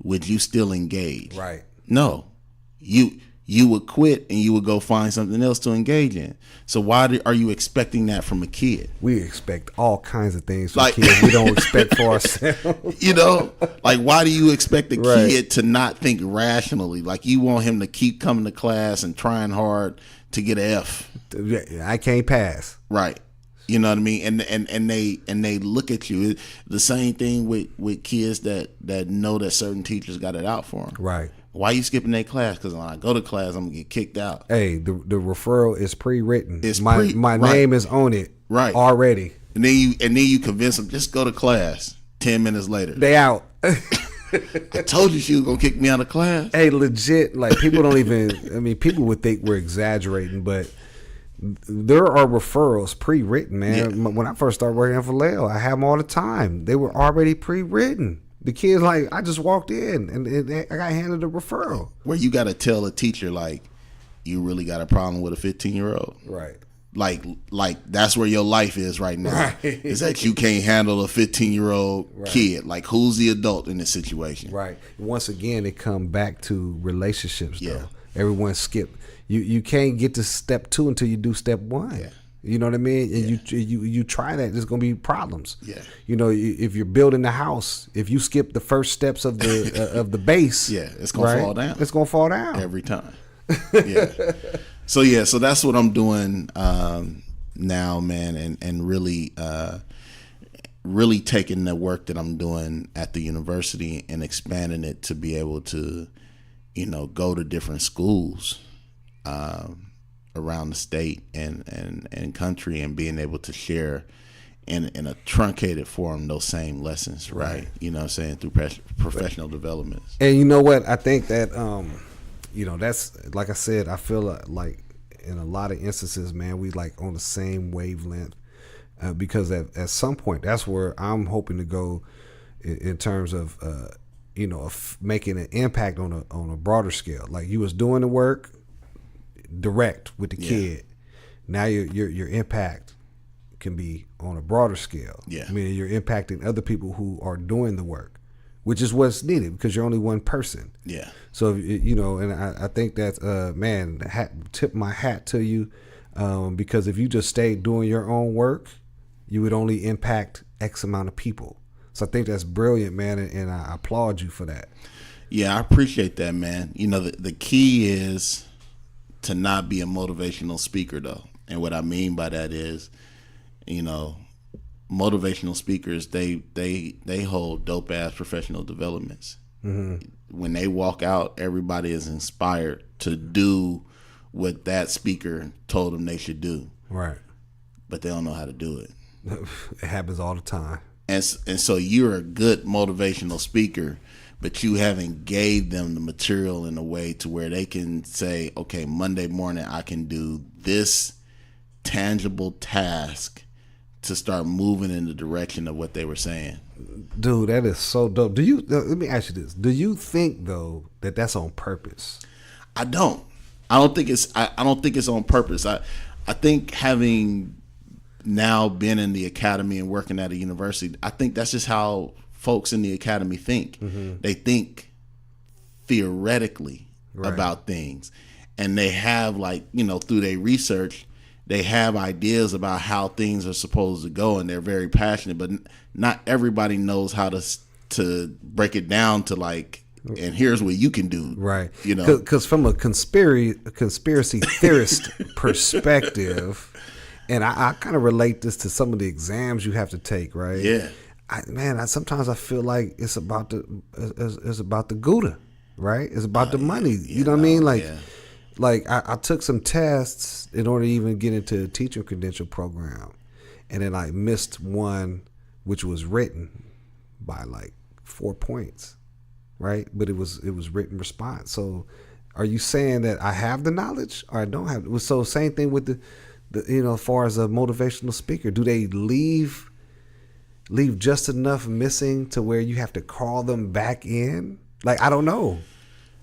would you still engage? Right. No. You would quit and you would go find something else to engage in. So why are you expecting that from a kid? We expect all kinds of things from kids we don't expect for ourselves. You know, like, why do you expect a Right. kid to not think rationally? Like, you want him to keep coming to class and trying hard to get an F. I can't pass. Right. You know what I mean? And they look at you. The same thing with kids that know that certain teachers got it out for them. Right. Why are you skipping that class? Because when I go to class, I'm gonna get kicked out. Hey, the referral is pre-written. It's my right. name is on it. Right. Already. And then you convince them, just go to class. 10 minutes later, They out. I told you she was gonna kick me out of class. Hey, legit, like, people don't even, I mean, people would think we're exaggerating, but there are referrals pre-written, man. Yeah. When I first started working at Vallejo, I had them all the time. They were already pre-written. The kids, like, I just walked in and I got handed a referral. Where you got to tell a teacher, like, you really got a problem with a 15-year-old. Right. Like that's where your life is right now. Right. Is that you can't handle a 15-year-old Right. kid. Like, who's the adult in this situation? Right. Once again, it come back to relationships, though. Yeah. Everyone skip. You can't get to step 2 until you do step 1. Yeah. You know what I mean? And you try that, there's gonna be problems. Yeah. You know, if you're building the house, if you skip the first steps of the of the base, Yeah, it's gonna fall down. It's gonna fall down Every time. Yeah. So that's what I'm doing now, man, and really really taking the work that I'm doing at the university and expanding it to be able to, you know, go to different schools around the state and country, and being able to share in a truncated form those same lessons, right? You know what I'm saying, through professional developments. And you know what? I think that you know, that's, like I said, I feel like in a lot of instances, man, we like on the same wavelength, because at some point, that's where I'm hoping to go in terms of you know, making an impact on a broader scale. Like, you was doing the work direct with the kid. Now your impact can be on a broader scale. Yeah. I mean, you're impacting other people who are doing the work, which is what's needed, because you're only one person. Yeah. So, you know, and I think that, man, tip my hat to you, because if you just stayed doing your own work, you would only impact X amount of people. So I think that's brilliant, man, and I applaud you for that. Yeah, I appreciate that, man. You know, the key is to not be a motivational speaker, though. And what I mean by that is, you know, motivational speakers, they hold dope ass professional developments. Mm-hmm. When they walk out, everybody is inspired to do what that speaker told them they should do. Right. But they don't know how to do it. It happens all the time. And so you're a good motivational speaker, but you haven't gave them the material in a way to where they can say, okay, Monday morning I can do this tangible task to start moving in the direction of what they were saying. Dude, that is so dope. Let me ask you this. Do you think, though, that that's on purpose? I don't think it's on purpose. I think, having now been in the academy and working at a university, I think that's just how folks in the academy think. Mm-hmm. They think theoretically about things, and they have, like, you know, through their research, they have ideas about how things are supposed to go, and they're very passionate, but not everybody knows how to break it down to, like, and here's what you can do. Right. You know, because from a conspiracy theorist perspective, and I kind of relate this to some of the exams you have to take, right? Yeah. Sometimes I feel like it's about the Gouda, right? It's about the money. You know what I mean? Like I took some tests in order to even get into a teacher credential program, and then I missed one, which was written by like 4 points, right? But it was written response. So, are you saying that I have the knowledge or I don't have it? So same thing with the you know, as far as a motivational speaker, do they leave just enough missing to where you have to call them back in? Like, I don't know.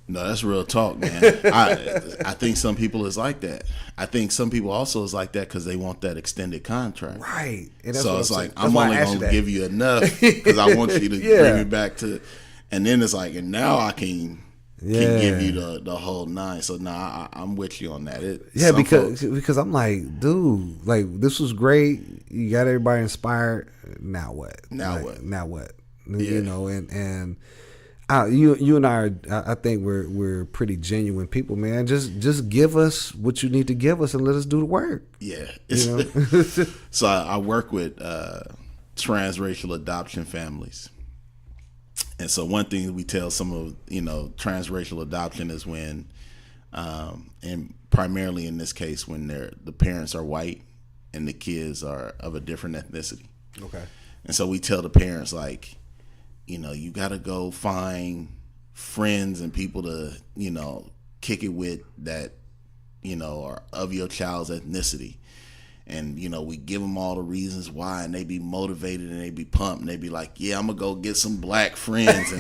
No, that's real talk, man. I think some people is like that. I think some people also is like that because they want that extended contract. Right. And that's So what it's like, saying. I'm only going to give you enough because I want you to bring me back to, and then it's like, and now I can give you the whole 9. So nah, I'm with you on that. Because I'm like, dude, like this was great. You got everybody inspired. Now what? Now what? You know, and you and I are, I think we're pretty genuine people, man. Just give us what you need to give us and let us do the work. Yeah. You know? So I work with transracial adoption families. And so one thing we tell some of, transracial adoption is when, and primarily in this case, when the parents are white and the kids are of a different ethnicity. Okay. And so we tell the parents, like, you got to go find friends and people to, kick it with that, are of your child's ethnicity. And, we give them all the reasons why, and they be motivated and they be pumped and they be like, yeah, I'm going to go get some black friends.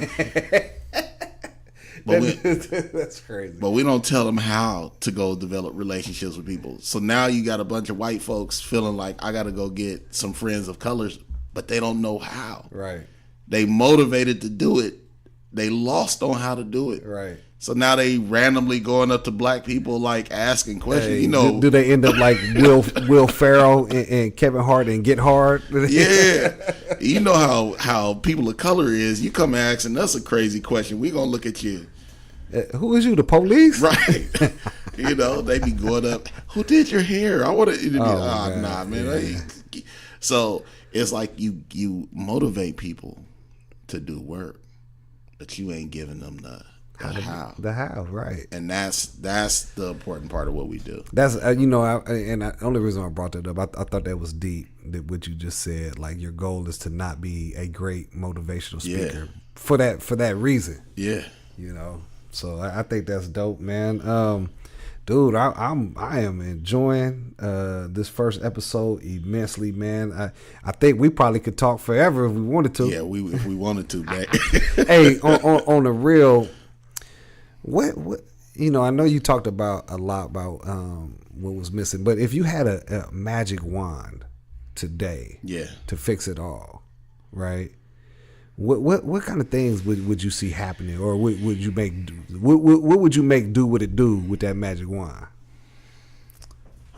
That's crazy. But we don't tell them how to go develop relationships with people. So now you got a bunch of white folks feeling like I got to go get some friends of colors, but they don't know how. Right. They motivated to do it. They lost on how to do it. Right. So now they randomly going up to black people, like asking questions. Hey, do they end up like Will Ferrell and Kevin Hart and Get Hard? Yeah. You know how people of color is. You come asking us a crazy question, we gonna look at you. Who is you? The police? Right. They be going up. Who did your hair? I want to. Nah, man. Yeah. So it's like you motivate people to do work, but you ain't giving them the how. The how, right? And that's the important part of what we do. That's the only reason I brought that up, I thought that was deep. That what you just said, like your goal is to not be a great motivational speaker for that reason. Yeah. So I think that's dope, man. Dude, I am enjoying this first episode immensely, man. I think we probably could talk forever if we wanted to. Yeah, if we wanted to. Hey, on the real, what I know you talked about a lot about what was missing, but if you had a magic wand today, to fix it all, right? What kind of things would you see happening, or would you make? What would you make do what it do with that magic wand?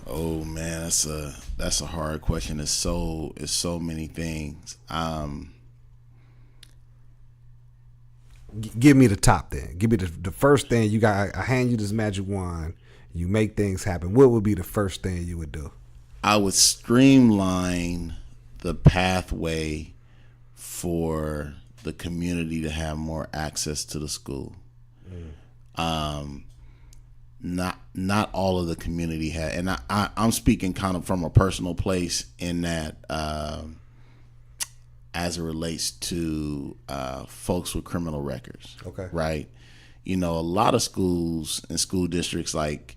Oh man, that's a hard question. It's so many things. Give me the top then. Give me the first thing you got. I hand you this magic wand. You make things happen. What would be the first thing you would do? I would streamline the pathway for the community to have more access to the school. Not all of the community had, and I'm speaking kind of from a personal place in that as it relates to folks with criminal records. Okay. Right? A lot of schools and school districts, like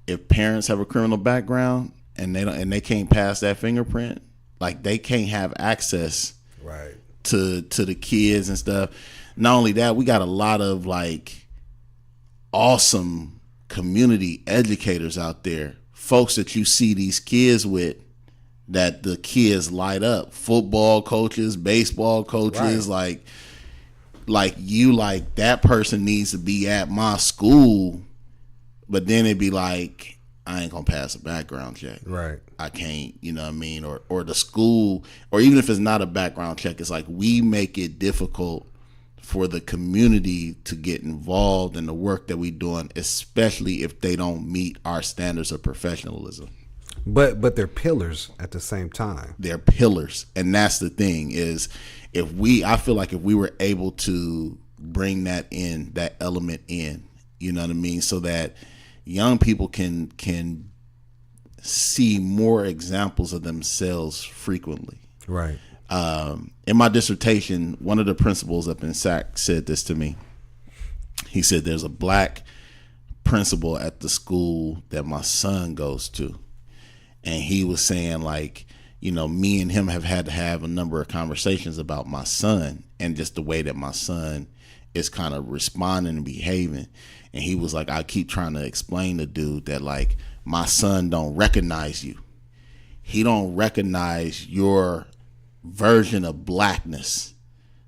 if parents have a criminal background and they can't pass that fingerprint, like they can't have access right to the kids and stuff. Not only that, we got a lot of like awesome community educators out there, folks that you see these kids with, that the kids light up, football coaches, baseball coaches, right. like that person needs to be at my school, but then it'd be like, I ain't gonna pass a background check. Right. I can't, you know what I mean? Or the school, or even if it's not a background check, it's like we make it difficult for the community to get involved in the work that we doing, especially if they don't meet our standards of professionalism. But they're pillars at the same time. They're pillars. And that's the thing is, I feel like if we were able to bring that element in, you know what I mean? So that young people can see more examples of themselves frequently. Right. In my dissertation, one of the principals up in SAC said this to me. He said, there's a black principal at the school that my son goes to. And he was saying, like, me and him have had to have a number of conversations about my son and just the way that my son is kind of responding and behaving. And he was like, I keep trying to explain to dude that like, my son don't recognize you. He don't recognize your version of blackness.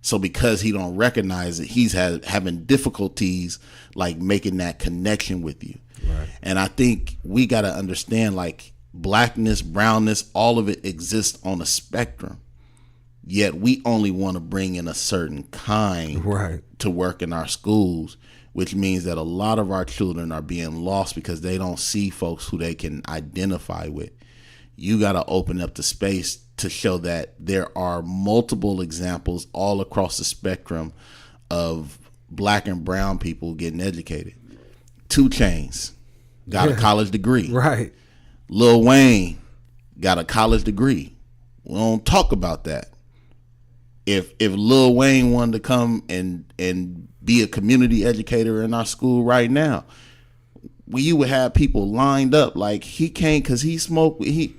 So because he don't recognize it, he's having difficulties like making that connection with you. Right. And I think we got to understand like blackness, brownness, all of it exists on a spectrum. Yet we only want to bring in a certain kind Right. to work in our schools, which means that a lot of our children are being lost because they don't see folks who they can identify with. You got to open up the space to show that there are multiple examples all across the spectrum of black and brown people getting educated. 2 Chainz got a college degree. Right. Lil Wayne got a college degree. We don't talk about that. If Lil Wayne wanted to come and be a community educator in our school right now, you would have people lined up like he can't because he smoked. He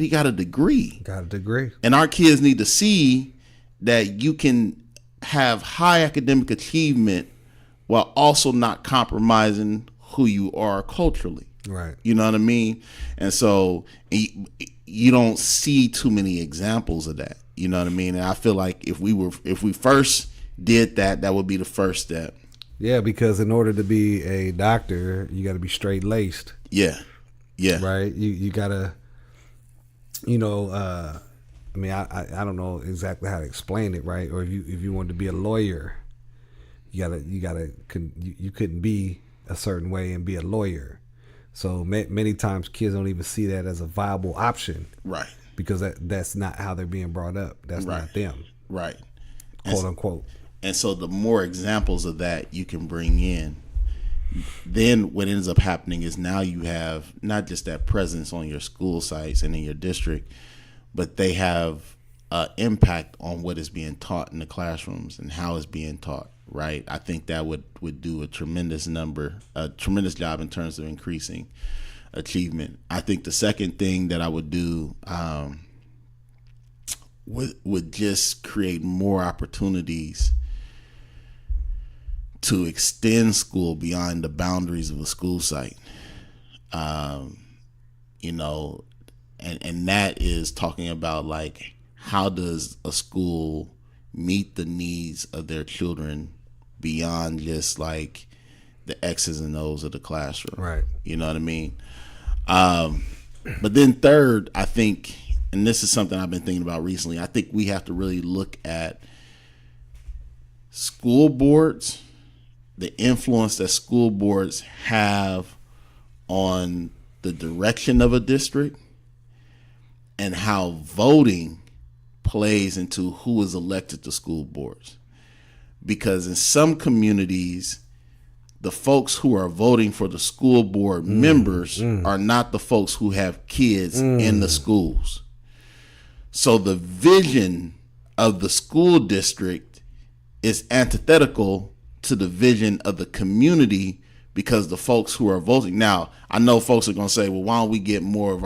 got a degree. Got a degree. And our kids need to see that you can have high academic achievement while also not compromising who you are culturally. Right. You know what I mean? And so you don't see too many examples of that. You know what I mean? And I feel like if we first did that, that would be the first step. Yeah, because in order to be a doctor, you got to be straight laced. Yeah. Yeah. Right. You gotta, I mean, I don't know exactly how to explain it, right? Or if you wanted to be a lawyer, you couldn't be a certain way and be a lawyer. So many times kids don't even see that as a viable option, Right. Because that's not how they're being brought up. That's Right. not them, Right. quote unquote. And so the more examples of that you can bring in, then what ends up happening is now you have not just that presence on your school sites and in your district, but they have an impact on what is being taught in the classrooms and how it's being taught, right? I think that would do a tremendous job in terms of increasing achievement. I think the second thing that I would do would just create more opportunities to extend school beyond the boundaries of a school site. And that is talking about like, how does a school meet the needs of their children beyond just like the X's and O's of the classroom? Right. You know what I mean? But then third, I think, and this is something I've been thinking about recently, I think we have to really look at school boards, the influence that school boards have on the direction of a district, and how voting plays into who is elected to school boards. Because in some communities, the folks who are voting for the school board members are not the folks who have kids in the schools. So the vision of the school district is antithetical to the vision of the community, because the folks who are voting now, I know folks are going to say, well, why don't we get more of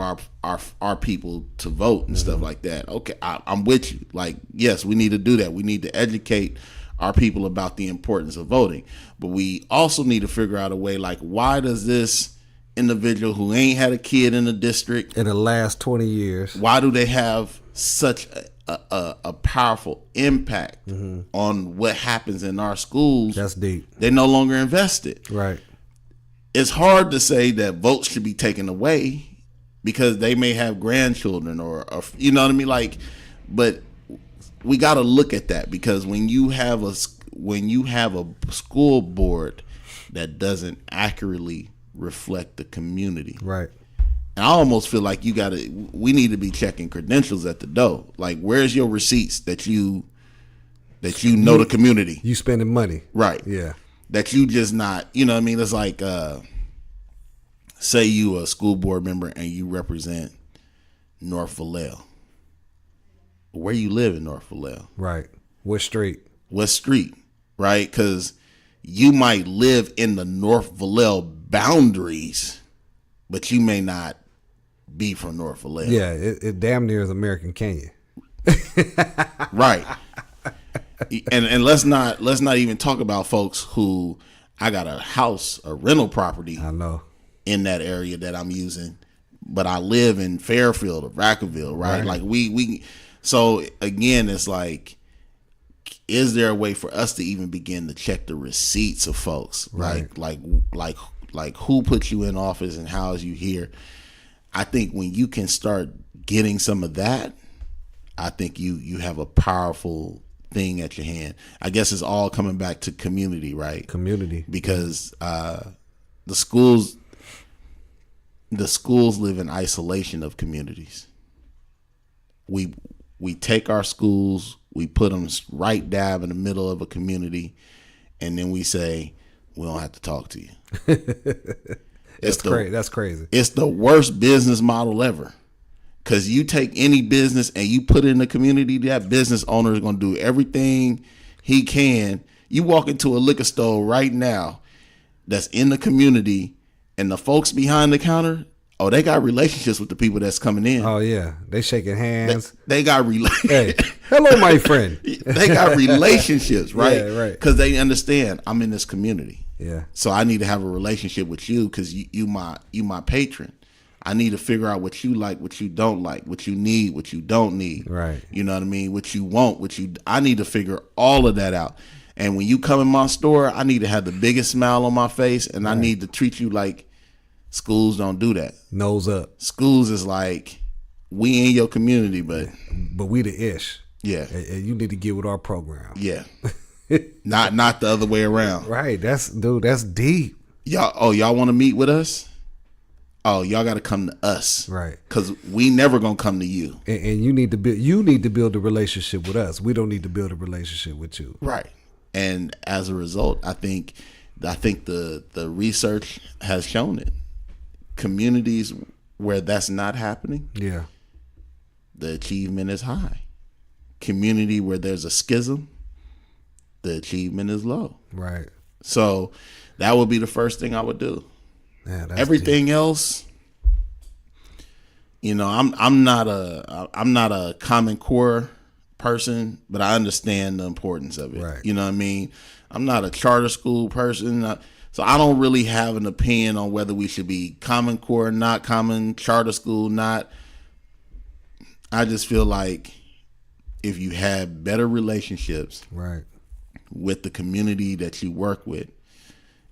our people to vote and stuff like that? Okay, I'm with you. Like, yes, we need to do that. We need to educate our people about the importance of voting. But we also need to figure out a way, like, why does this individual who ain't had a kid in the district In the last 20 years. why do they have such a powerful impact on what happens in our schools? That's deep. They're no longer invested. Right. It's hard to say that votes should be taken away because they may have grandchildren or you know what I mean? Like, but we got to look at that, because when you have a school board that doesn't accurately reflect the community, Right. and I almost feel like we need to be checking credentials at the door. Like, where's your receipts that you know the community? You spending money. Right. Yeah. That you just not, you know what I mean? It's like, say you a school board member and you represent North Vallejo. Where you live in North Vallejo? Right. What street? What street? Right? Because you might live in the North Vallejo boundaries, but you may not be from North Vallejo. Yeah, it damn near is American Canyon. Right. and let's not even talk about folks who I got a house, a rental property. I know. In that area that I'm using, but I live in Fairfield or Vacaville, right? Like we. So again, it's like, is there a way for us to even begin to check the receipts of folks? Right. Like who put you in office and how is you here? I think when you can start getting some of that, I think you have a powerful thing at your hand. I guess it's all coming back to community, right? Community. Because the schools live in isolation of communities. We take our schools, we put them right dab in the middle of a community, and then we say, we don't have to talk to you. That's crazy. It's the worst business model ever. Because you take any business and you put it in the community, that business owner is going to do everything he can. You walk into a liquor store right now that's in the community, and the folks behind the counter, oh, they got relationships with the people that's coming in. Oh yeah, they shaking hands. They got Hey, hello, my friend. They got relationships, right? Yeah, right. Because they understand I'm in this community. Yeah. So I need to have a relationship with you because you my patron. I need to figure out what you like, what you don't like, what you need, what you don't need. Right. You know what I mean? What you want, I need to figure all of that out. And when you come in my store, I need to have the biggest smile on my face, and I need to treat you like schools don't do that. Nose up. Schools is like, we in your community, but we the ish. Yeah. And you need to get with our program. Yeah. not the other way around. Right. That's deep. Y'all want to meet with us? Oh, y'all got to come to us. Right. Because we never going to come to you. And you need to build a relationship with us. We don't need to build a relationship with you. Right. And as a result, I think the research has shown it. Communities where that's not happening, yeah, the achievement is high. Community where there's a schism, the achievement is low. Right. So that would be the first thing I would do. Yeah, everything else, I'm not a Common Core person, but I understand the importance of it. Right. You know what I mean? I'm not a charter school person, so I don't really have an opinion on whether we should be Common Core, not common, charter school, not. I just feel like if you had better relationships, right, with the community that you work with,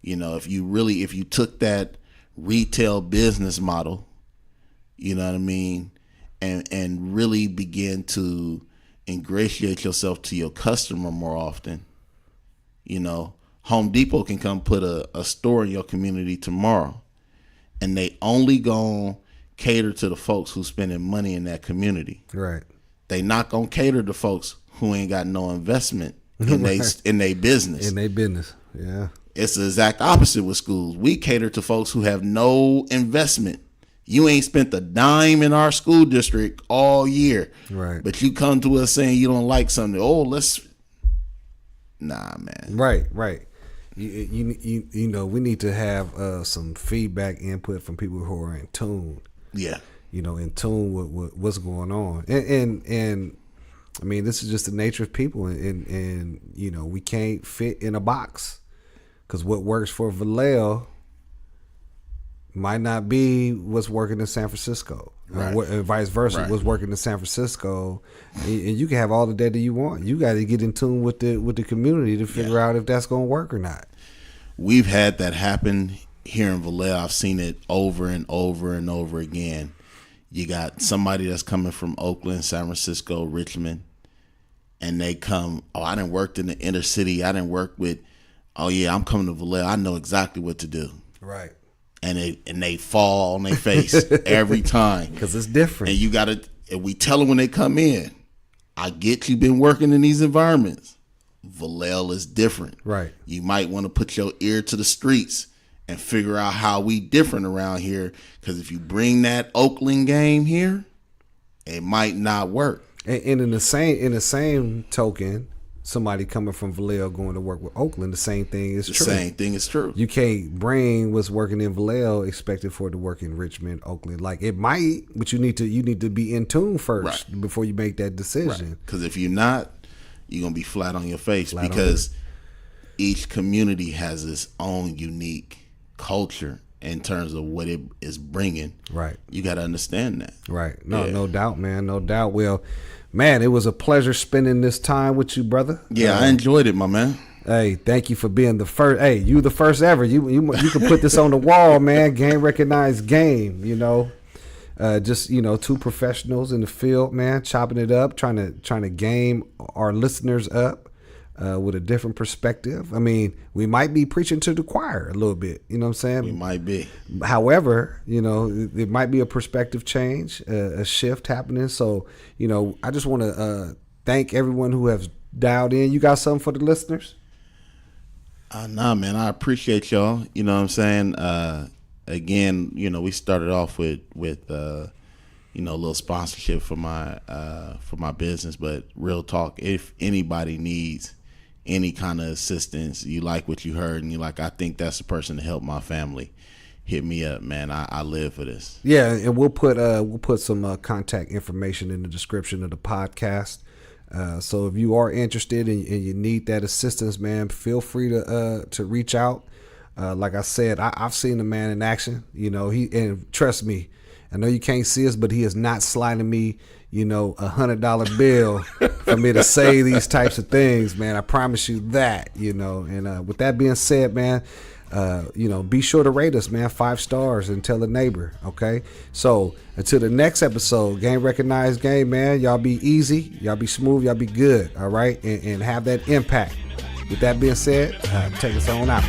if you took that retail business model, you know what I mean, and really begin to ingratiate yourself to your customer more often. Home Depot can come put a store in your community tomorrow, and they only gonna cater to the folks who spending money in that community. Right. They not gonna cater to folks who ain't got no investment in their business. In their business, yeah. It's the exact opposite with schools. We cater to folks who have no investment. You ain't spent a dime in our school district all year. Right. But you come to us saying you don't like something. Nah, man. Right. You know, we need to have some feedback input from people who are in tune. Yeah. In tune with what's going on. And I mean, this is just the nature of people. And we can't fit in a box. Because what works for Vallejo might not be what's working in San Francisco, right. And vice versa. Right. What's working in San Francisco, and you can have all the data you want. You got to get in tune with the community to figure out if that's going to work or not. We've had that happen here in Vallejo. I've seen it over and over and over again. You got somebody that's coming from Oakland, San Francisco, Richmond, and they come. Oh, I done worked in the inner city. I done worked with. Oh yeah, I'm coming to Vallejo. I know exactly what to do. Right. And they fall on their face every time because it's different. And you gotta. And we tell them when they come in, I get you been working in these environments. Vallejo is different. Right. You might want to put your ear to the streets and figure out how we different around here. Because if you bring that Oakland game here, it might not work. And in the same token, somebody coming from Vallejo going to work with Oakland, the same thing is true. The same thing is true. You can't bring what's working in Vallejo expected for it to work in Richmond, Oakland. Like it might, but you need to be in tune first before you make that decision. Because if you're not, you're gonna be flat on your face Flat on because each community has its own unique culture in terms of what it is bringing. Right. You got to understand that. Right. No, Yeah. no doubt, man. No doubt. Well, man, it was a pleasure spending this time with you, brother. Yeah, I enjoyed it, my man. Hey, thank you for being the first. Hey, you the first ever. You can put this on the wall, man. Game recognized game. Just two professionals in the field, man, chopping it up, trying to game our listeners up with a different perspective. I mean, we might be preaching to the choir a little bit. You know what I'm saying? We might be. However, it might be a perspective change, a shift happening. So, I just want to thank everyone who has dialed in. You got something for the listeners? Nah, man, I appreciate y'all. You know what I'm saying? Again, we started off with a little sponsorship for my business, but real talk, if anybody needs any kind of assistance, you like what you heard and you're like, I think that's the person to help my family, hit me up, man. I live for this. Yeah, and we'll put some contact information in the description of the podcast. So if you are interested and you need that assistance, man, feel free to reach out. Like I said, I've seen the man in action. And trust me, I know you can't see us, but he is not sliding me, $100 bill for me to say these types of things, man. I promise you that. And with that being said, man, be sure to rate us, man, 5 stars and tell a neighbor. Okay. So until the next episode, Game Recognized Game, man, y'all be easy, y'all be smooth, y'all be good. All right. And have that impact. With that being said, take us on out.